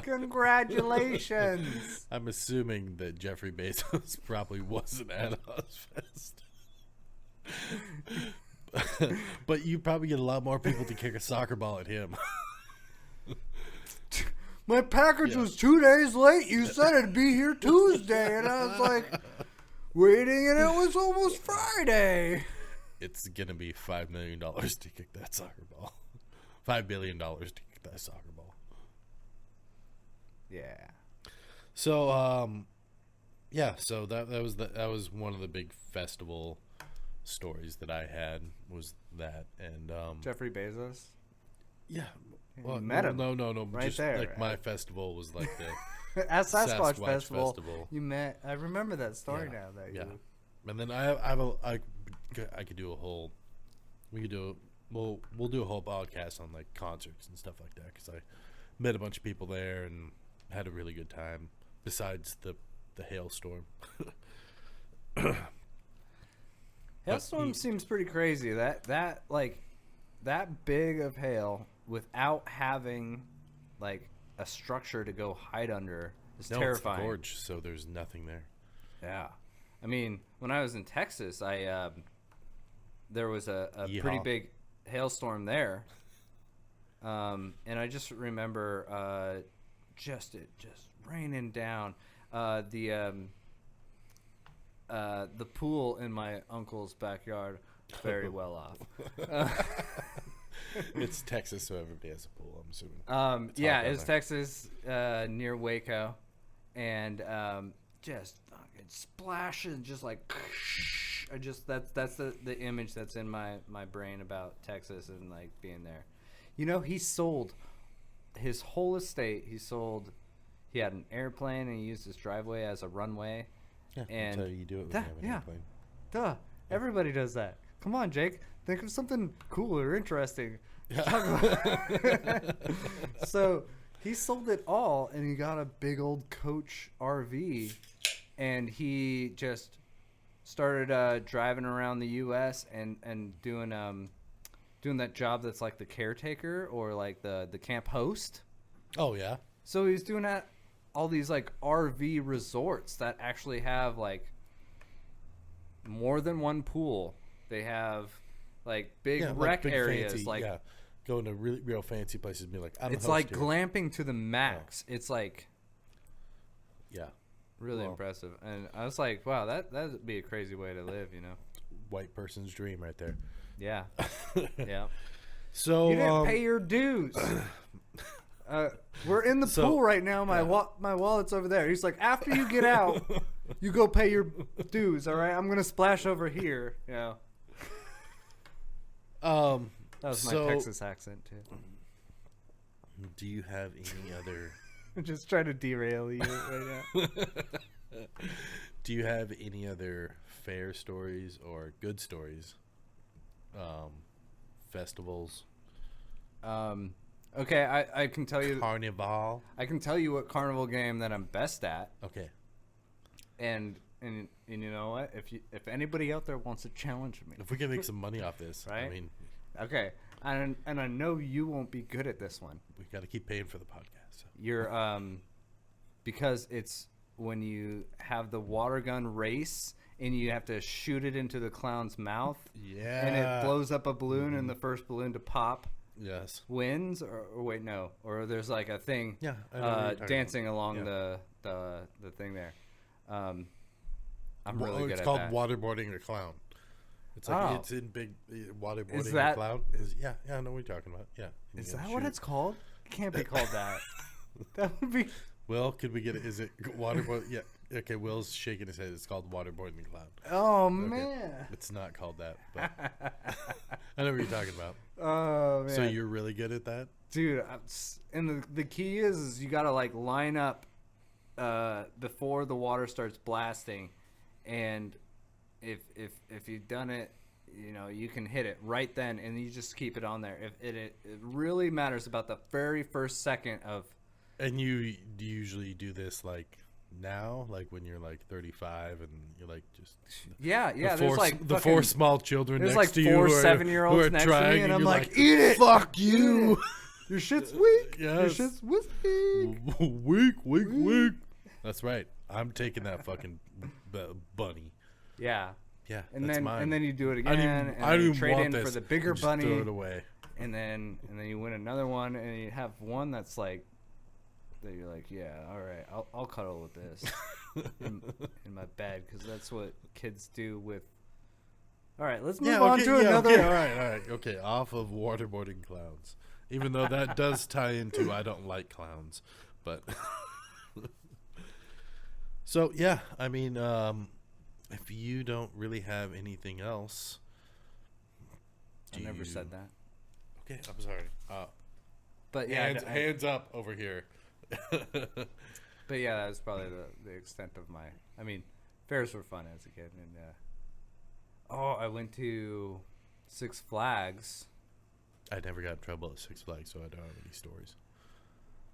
Congratulations. I'm assuming that Jeffrey Bezos probably wasn't at Ozfest. But you probably get a lot more people to kick a soccer ball at him. My package was 2 days late. You said it'd be here Tuesday. And I was like, waiting, and it was almost Friday. It's going to be $5 million to kick that soccer ball. $5 billion to kick that soccer ball. Yeah. So, so that was one of the big festival stories that I had, was that. And Jeffrey Bezos? Yeah. Well, you met him. No. Right just, there. Like, my festival was like the at Sasquatch Festival. You met. I remember that story now. And then I could do a whole. We'll do a whole podcast on like concerts and stuff like that, because I met a bunch of people there and had a really good time. Besides the hailstorm. Hailstorm seems pretty crazy. That big of hail without having like a structure to go hide under is terrifying. It's a gorge, so there's nothing there. Yeah, I mean, when I was in Texas, there was a pretty big hailstorm there, and I just remember just raining down. The pool in my uncle's backyard, very well off. It's Texas, so everybody has a pool, I'm assuming. It's Texas, near Waco, and just fucking splashing, just like that's the image that's in my brain about Texas and like being there. You know, he sold his whole estate. He had an airplane and he used his driveway as a runway. Yeah, and that's how you do it when you have an airplane. Duh. Everybody does that. Come on, Jake. Think of something cool or interesting. So he sold it all and he got a big old Coach RV, and he just started driving around the U.S. and doing that job that's like the caretaker or like the camp host. Oh, yeah. So he's doing that all these like RV resorts that actually have like more than one pool. They have like big rec big areas, fancy, like going to really real fancy places and be like, it's like glamping to the max. Yeah. It's like really impressive. And I was like, wow, that'd be a crazy way to live, you know. White person's dream right there. Yeah. Yeah. So you didn't pay your dues. We're in the pool right now. My wallet's over there. He's like, after you get out, you go pay your dues. All right, I'm gonna splash over here. Yeah. That was my Texas accent too. Do you have any other? I'm just trying to derail you right now. Do you have any other fair stories or good stories? Festivals. Okay, I can tell you Carnival. I can tell you what carnival game that I'm best at. Okay. And you know what? If anybody out there wants to challenge me, if we can make some money off this, right? I mean, okay. And I know you won't be good at this one. We got to keep paying for the podcast. So. You're because it's when you have the water gun race and you have to shoot it into the clown's mouth. Yeah. And it blows up a balloon, and the first balloon to pop. Yes. Wins or wait, no, or there's like a thing. Yeah. I know dancing along the thing there. I'm really good at that. It's called waterboarding a clown. It's like it's in big waterboarding a clown. I know what you're talking about. Yeah. Is that what it's called? It can't be called that. That would be. Will, could we get it? Is it waterboard? Yeah. Okay. Will's shaking his head. It's called waterboarding a clown. Oh okay. Man. It's not called that. But I know what you're talking about. Oh man. So you're really good at that, dude. And the key is you gotta like line up before the water starts blasting, and if you've done it, you know you can hit it right then, and you just keep it on there. If it really matters about the very first second of. And you usually do this like now, like when you're like 35 and you're like just there's like the four small children next like to you, there's like 4 7-year-olds next to me, and I'm like, eat it, fuck you. Your shit's weak. Yes. Your shit's weak. Weak. That's right. I'm taking that fucking bunny. Yeah. Yeah, and that's then mine. and then you do it I again, don't even you trade want in this. for the bigger Just bunny, throw it away. and then you win another one, and you have one that's like that you're like, yeah, all right, I'll cuddle with this in my bed, because that's what kids do with. All right, let's move on to another. Okay, all right. Okay, off of waterboarding clowns, even though that does tie into I don't like clowns, but so yeah, I mean. If you don't really have anything else, I never said that. Okay, I'm sorry. But yeah, hands up over here. But yeah, that was probably the extent of my. I mean, fairs were fun as a kid, and I went to Six Flags. I never got in trouble at Six Flags, so I don't have any stories.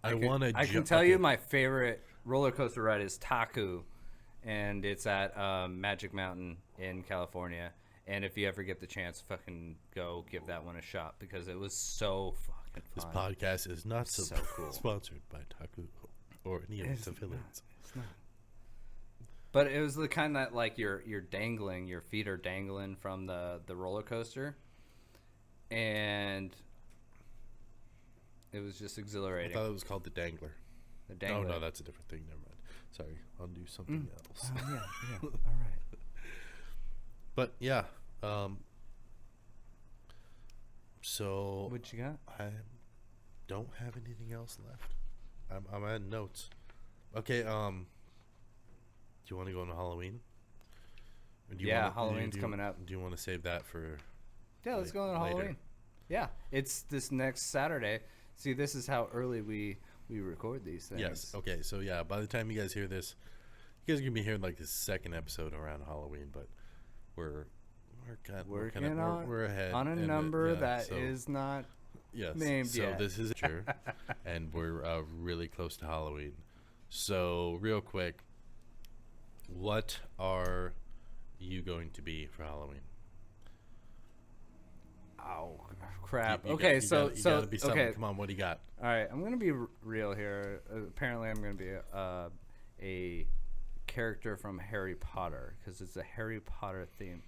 I can tell you my favorite roller coaster ride is Taku. And it's at Magic Mountain in California. And if you ever get the chance, fucking go give that one a shot, because it was so fucking fun. This podcast is not so cool. Sponsored by Taku or any of its affiliates. It's not. But it was the kind that like you're dangling, your feet are dangling from the roller coaster, and it was just exhilarating. I thought it was called the Dangler. The Dangler. Oh no, that's a different thing. Never mind. Sorry, I'll do something else. Yeah. All right. But yeah, so what you got? I don't have anything else left. I'm at notes. Okay. Do you want to go into Halloween? Halloween's coming up. Do you want to save that for? Yeah, let's go into Halloween. Yeah, it's this next Saturday. See, this is how early we record these things. Yes. Okay. So yeah, by the time you guys hear this, you guys are gonna be hearing like the second episode around Halloween, but we're ahead on a number that is not named so yet. This is true, and we're really close to Halloween. So real quick, what are you going to be for Halloween? Oh crap! You okay, gotta be something. Okay. Come on, what do you got? All right, I'm gonna be real here. Apparently, I'm gonna be a character from Harry Potter, because it's a Harry Potter theme.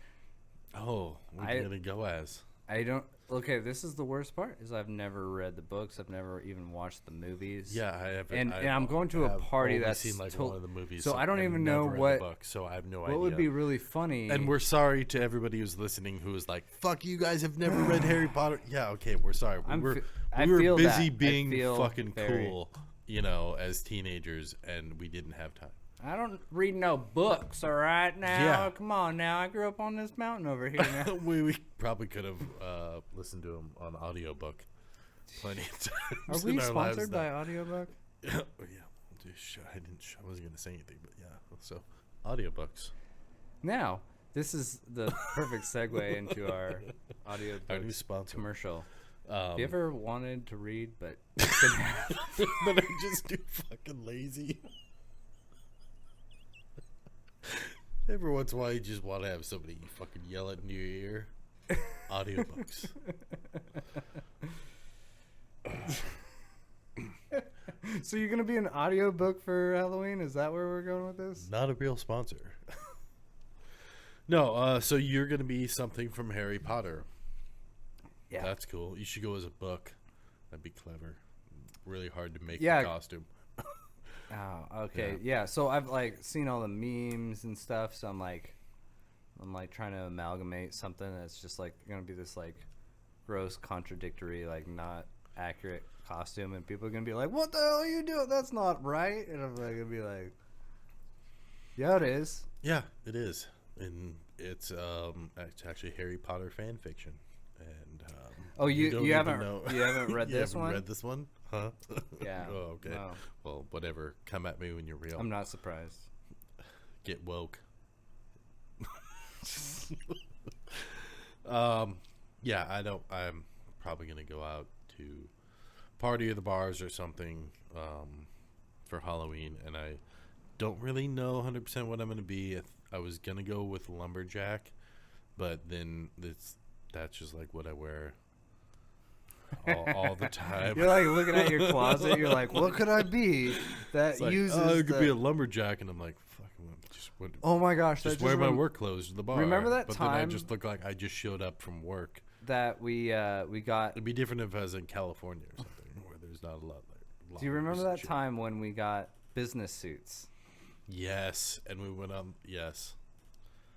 Oh, what are you gonna go as? I don't. Okay, this is the worst part. Is I've never read the books. I've never even watched the movies. Yeah, I haven't. And I'm going to a party that's seen like one of the movies. So I don't even know what. Book, so I have no idea. What would be really funny? And we're sorry to everybody who's listening who is like, "Fuck, you guys have never read Harry Potter." Yeah, okay, we're sorry. We were busy being fucking cool, as teenagers, and we didn't have time. I don't read no books, all right? Now, yeah. Come on now. I grew up on this mountain over here now. we probably could have listened to them on audiobook plenty of times. Are we sponsored by audiobook? Yeah. I wasn't going to say anything, but yeah. So, audiobooks. Now, this is the perfect segue into our audiobook new sponsor commercial. Have you ever wanted to read, but but I'm just too fucking lazy? Every once in a while, you just want to have somebody fucking yell it in your ear. Audiobooks. So you're going to be an audiobook for Halloween? Is that where we're going with this? Not a real sponsor. No, so you're going to be something from Harry Potter. Yeah. That's cool. You should go as a book. That'd be clever. Really hard to make the costume. Oh, okay. Yeah, so I've seen all the memes and stuff, so I'm trying to amalgamate something that's just going to be this gross, contradictory, not accurate costume, and people are going to be like, "What the hell are you doing? That's not right." And I'm going to be like, "Yeah, it is." Yeah, it is. And it's actually Harry Potter fan fiction. And you haven't read this one? Read this one? Huh? Yeah. Oh, okay. No. Well, whatever. Come at me when you're real. I'm not surprised. Get woke. Yeah, I'm probably gonna go out to party at the bars or something for Halloween, and I don't really know 100% what I'm gonna be. I was gonna go with lumberjack, but then that's just what I wear all the time. You're like looking at your closet. You're like, what could I be that uses? Oh, it could be a lumberjack, and I'm like, oh my gosh, just wear my work clothes to the bar. Remember that but time? Then I just look like I just showed up from work. That we got. It'd be different if I was in California or something where there's not a lot. Do you remember that time when we got business suits? Yes, and we went on. Yes.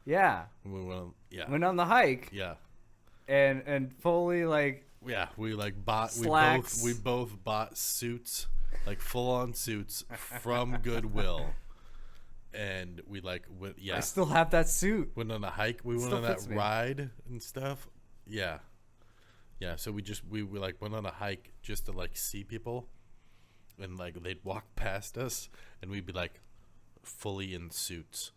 Yeah. We went on. Yeah. Went on the hike. Yeah. And fully like. Yeah, we like bought. Slacks. We both bought suits, like full on suits from Goodwill. And we like went, yeah. I still have that suit. Went on a hike. We went on that ride and stuff. Yeah, yeah. So we like went on a hike just to like see people, and like they'd walk past us, and we'd be like fully in suits,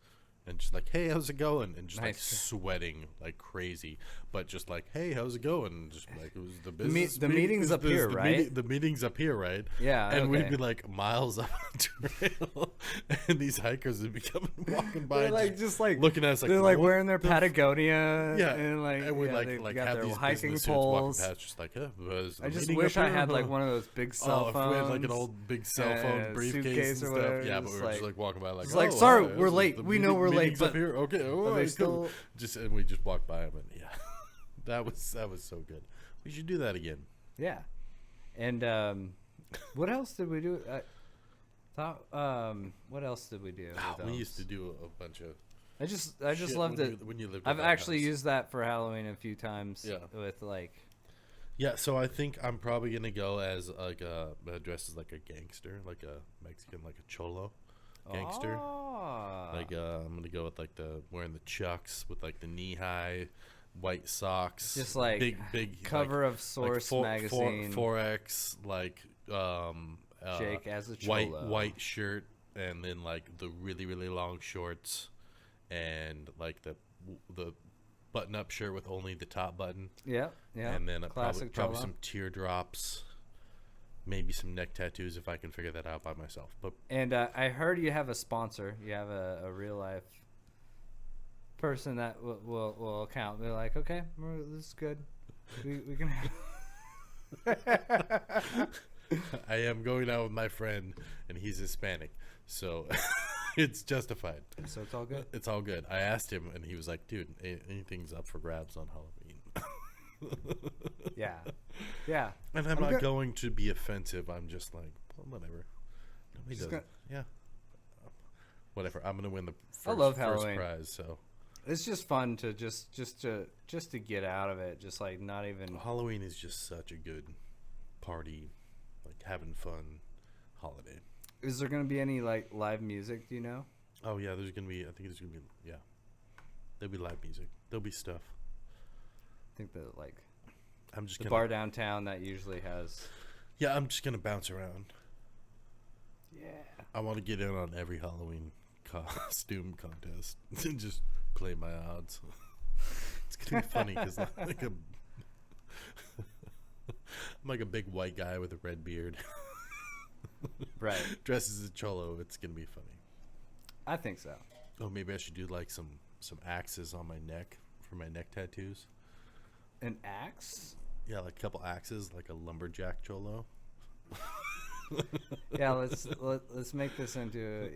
and just like, hey, how's it going? And just like sweating like crazy, but just like, hey, how's it going? And just like it was the business. The meeting's up here, right? The meeting's up here, right? Yeah. And we'd be like miles up the trail, and these hikers would be walking by, they're like just like looking at us like they're like wearing their Patagonia. Yeah, and like and we like have their these hiking poles. poles. Past, just like, I just wish I had like one of those big cell phones. If we had like an old big cell phone briefcase and stuff. Yeah, but we were just like walking by like, it's like, sorry, we're late. We know we're late, but up here. Okay, they still just, and we just walked by them, and yeah, that was so good. We should do that again. Yeah. And what else did we do? What else did we do? We used to do a bunch of. I just loved it. When you lived. I've actually used that for Halloween a few times. Yeah. With like. Yeah, so I think I'm probably gonna go as like dressed as like a gangster, like a Mexican, like a cholo gangster. Oh. Like I'm gonna go with like wearing the chucks with like the knee high white socks, just like big cover like, of Source like magazine, 4X, like Jake as a cholo. white shirt, and then like the really long shorts, and like the button up shirt with only the top button. Yeah. And then classic probably some teardrops, maybe some neck tattoos if I can figure that out by myself. But I heard you have a sponsor. You have a real life person that will account. They're like, okay, this is good. We can. I am going out with my friend, and he's Hispanic, so it's justified. So it's all good. It's all good. I asked him, and he was like, "Dude, anything's up for grabs on Halloween." Yeah. And I'm not going to be offensive. I'm just like, well, whatever. Nobody does. Yeah. Whatever. I'm gonna win the first prize. So it's just fun to just to get out of it. Just like not even. Halloween is just such a good party, like having fun holiday. Is there gonna be any like live music? Do you know? Oh yeah, there's gonna be. I think there's gonna be. Yeah, there'll be live music. There'll be stuff. I think that like. I'm just the bar downtown that usually has. Yeah, I'm just gonna bounce around. Yeah. I want to get in on every Halloween costume contest and just play my odds. It's gonna be funny because I'm like a big white guy with a red beard. Right. Dressed as a cholo. It's gonna be funny. I think so. Oh, maybe I should do like some axes on my neck for my neck tattoos. An axe? Yeah, like a couple axes, like a lumberjack cholo. Yeah, let's make this into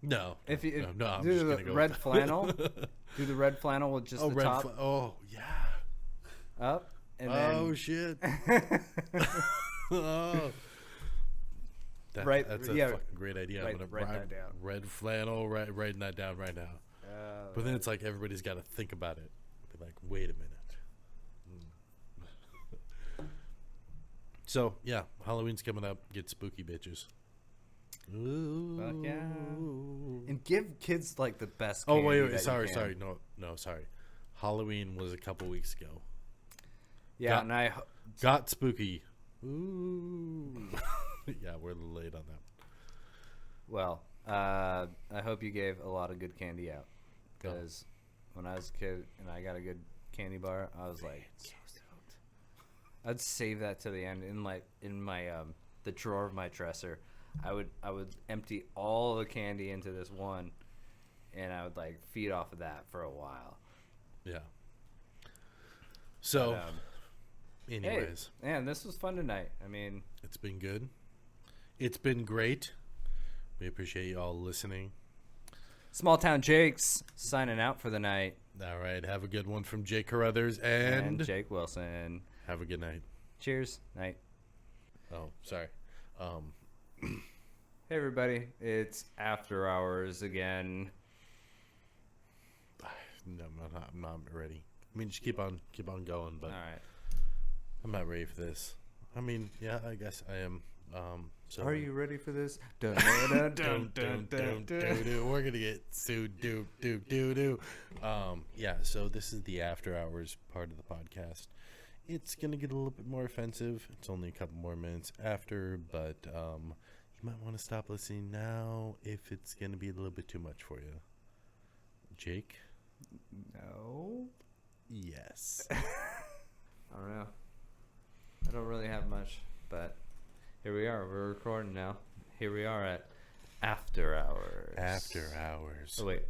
No. If you no, I'm do just the gonna go red flannel, do the red flannel with just the top. Oh yeah. Up and then. Oh shit. Oh. That's a fucking great idea. I'm gonna write that down. Red flannel, writing that down right now. But then it's like everybody's got to think about it. They're like, wait a minute. So yeah, Halloween's coming up. Get spooky, bitches. Ooh. Fuck yeah. And give kids like the best. Oh wait. Sorry. No. Sorry. Halloween was a couple weeks ago. Yeah, and I got spooky. Ooh. Yeah, we're late on that. Well, I hope you gave a lot of good candy out. Because when I was a kid and I got a good candy bar, I was like so stoked. I'd save that to the end in my the drawer of my dresser. I would empty all the candy into this one, and I would like feed off of that for a while. Yeah. So, anyways. Hey, man, this was fun tonight. I mean, it's been good. It's been great. We appreciate you all listening. Small Town Jake's signing out for the night. All right. Have a good one from Jake Carruthers and Jake Wilson. Have a good night. Cheers. Night. Oh, sorry. Hey, everybody. It's After Hours again. No, I'm not ready. I mean, just keep on going, but all right. I'm not ready for this. I mean, yeah, I guess I am. So are you ready for this? We're gonna get sued. Yeah. So this is the After Hours part of the podcast. It's gonna get a little bit more offensive. It's only a couple more minutes after, but you might want to stop listening now if it's gonna be a little bit too much for you. Jake? No. Yes. I don't know. I don't really have much, but here we are. We're recording now. Here we are at After Hours. After Hours. Oh, wait.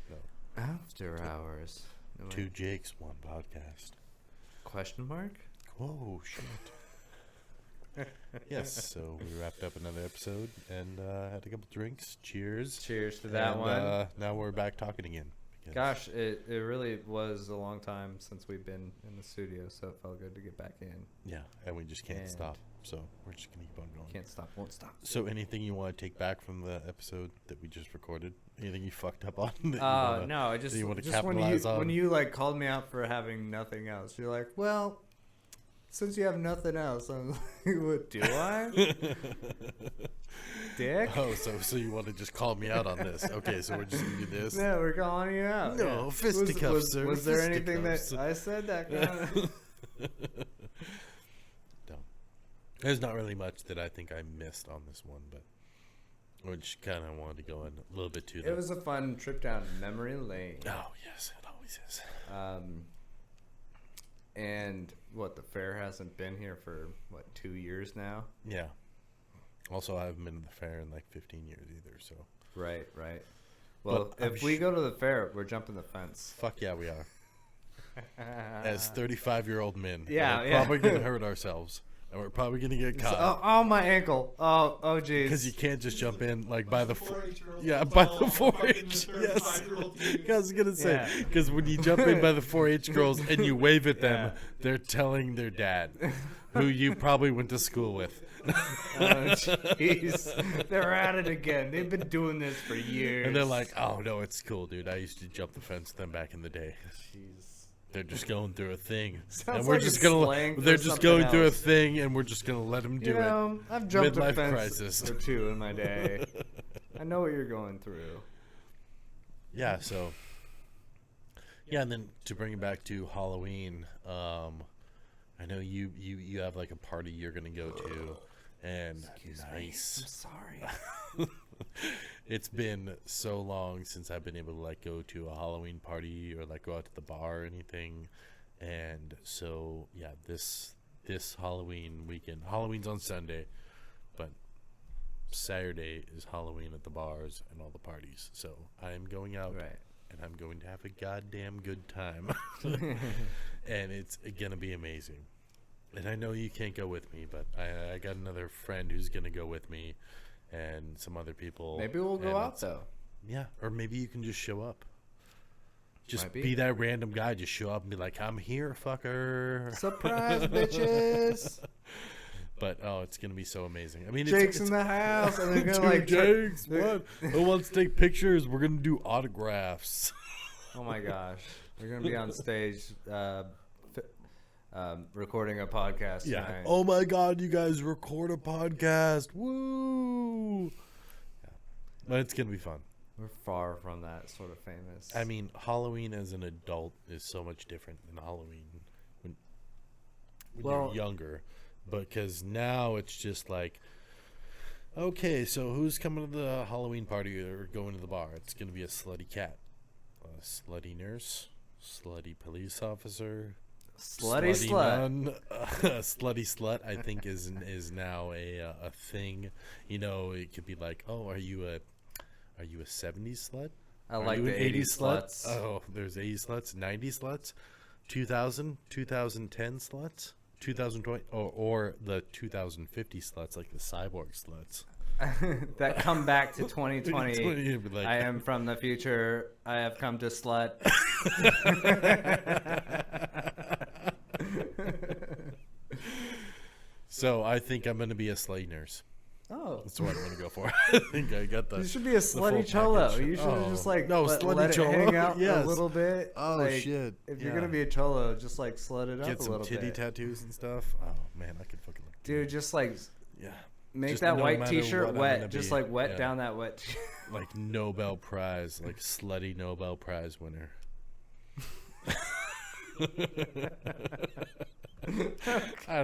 No. After Hours. No, Two Jakes, one podcast. Question mark? Whoa, shit. Yes, so we wrapped up another episode and had a couple drinks. Cheers. Cheers to that one. Now we're back talking again. Gosh, it really was a long time since we've been in the studio, so it felt good to get back in. Yeah, and we just can't stop, so we're just going to keep on going. Can't stop, won't stop. So anything you want to take back from the episode that we just recorded? Anything you fucked up on? No, I just when you like called me out for having nothing else, you're like, well, since you have nothing else, I'm like, what do I? Dick? Oh, so you want to just call me out on this? Okay, so we're just gonna do this. No, we're calling you out. No, fisticuffs, sir. Was there anything that I said that kind of... No. There's not really much that I think I missed on this one, but we just kind of wanted to go in a little bit too. It was a fun trip down memory lane. Oh yes, it always is. And the fair hasn't been here for 2 years now? Yeah. Also, I haven't been to the fair in like 15 years either, so. Right. Well, if we go to the fair, we're jumping the fence. Fuck yeah, we are. As 35-year-old men. Yeah, we're probably going to hurt ourselves. And we're probably going to get caught. Oh, my ankle. Oh, jeez. Because you can't just jump in like by the 4-H. Yes. I was going to say, because when you jump in by the 4-H girls and you wave at them, they're telling their dad, who you probably went to school with. Oh, jeez. They're at it again. They've been doing this for years. And they're like, oh, no, it's cool, dude. I used to jump the fence with them back in the day. Jeez. They're just going through a thing. Sounds and we're like just gonna they're just going through a thing and we're just gonna let them do it. I've jumped Midlife a fence crisis. or two in my day. I know what you're going through. Yeah, so and then to bring it back to Halloween, I know you have like a party you're gonna go to, and Excuse me. I'm sorry. It's been so long since I've been able to like go to a Halloween party or like go out to the bar or anything, and so this Halloween weekend, Halloween's on Sunday, but Saturday is Halloween at the bars and all the parties. So I am going out, and I'm going to have a goddamn good time, and it's gonna be amazing. And I know you can't go with me, but I got another friend who's gonna go with me. And some other people. Maybe we'll go out though. Yeah, or maybe you can just show up. Just be that random guy. Just show up and be like, "I'm here, fucker." Surprise, bitches. But it's gonna be so amazing. I mean, Jake's in the house, and they're gonna like Jake's. What? Who wants to take pictures? We're gonna do autographs. Oh my gosh, we're gonna be on stage. Recording a podcast tonight. Oh my god, you guys record a podcast. Woo. Yeah. But it's going to be fun. We're far from that sort of famous. I mean, Halloween as an adult is so much different than Halloween when you're younger. Because now it's just like, okay, so who's coming to the Halloween party or going to the bar? It's going to be a slutty cat, a slutty nurse, slutty police officer, slutty slut. Slutty slut, I think is now a thing. You know, it could be like, oh, are you a 70s slut? I like the 80s sluts. Oh, there's 80s sluts, 90s sluts. 2010 sluts, 2020, or the 2050 sluts, like the cyborg sluts. That come back to 2020. Like, I am from the future. I have come to slut. So I think I'm going to be a slay nurse. Oh, that's what I'm going to go for. I think I got the. You should be a slutty cholo. You should have just like let it hang out a little bit. Oh like, shit! If you're gonna be a cholo, just like slut it up a little bit. Get some titty tattoos and stuff. Oh man, I could fucking. Dude, just like make just that no white T-shirt wet. Just like wet yeah. down that wet. Like Nobel Prize, like slutty Nobel Prize winner. I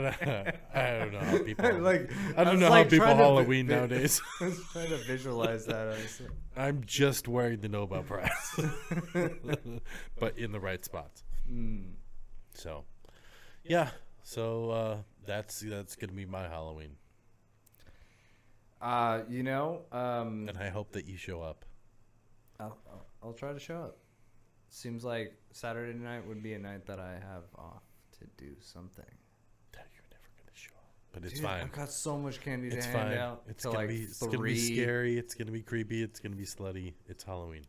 don't know how people like. I don't know how people Halloween nowadays. I was trying to visualize that. I'm just wearing the Nobel Prize, but in the right spots. So, yeah. So that's gonna be my Halloween. And I hope that you show up. I'll try to show up. Seems like Saturday night would be a night that I have off to do something. You're never gonna show up, but it's fine. I've got so much candy to It's hand fine. out. It's gonna be scary. It's gonna be creepy. It's gonna be slutty. It's Halloween.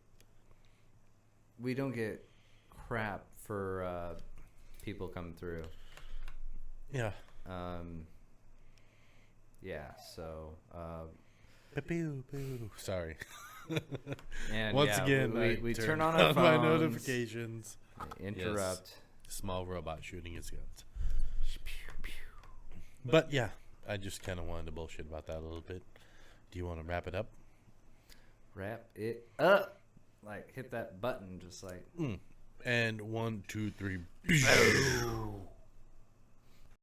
We don't get crap for people coming through. Yeah. Yeah. So. Sorry. And once again, we turn on our phones, my notifications. Interrupt. Yes. Small robot shooting his guns. But yeah, I just kind of wanted to bullshit about that a little bit. Do you want to wrap it up? Wrap it up. Like hit that button, just like. And 1, 2, 3.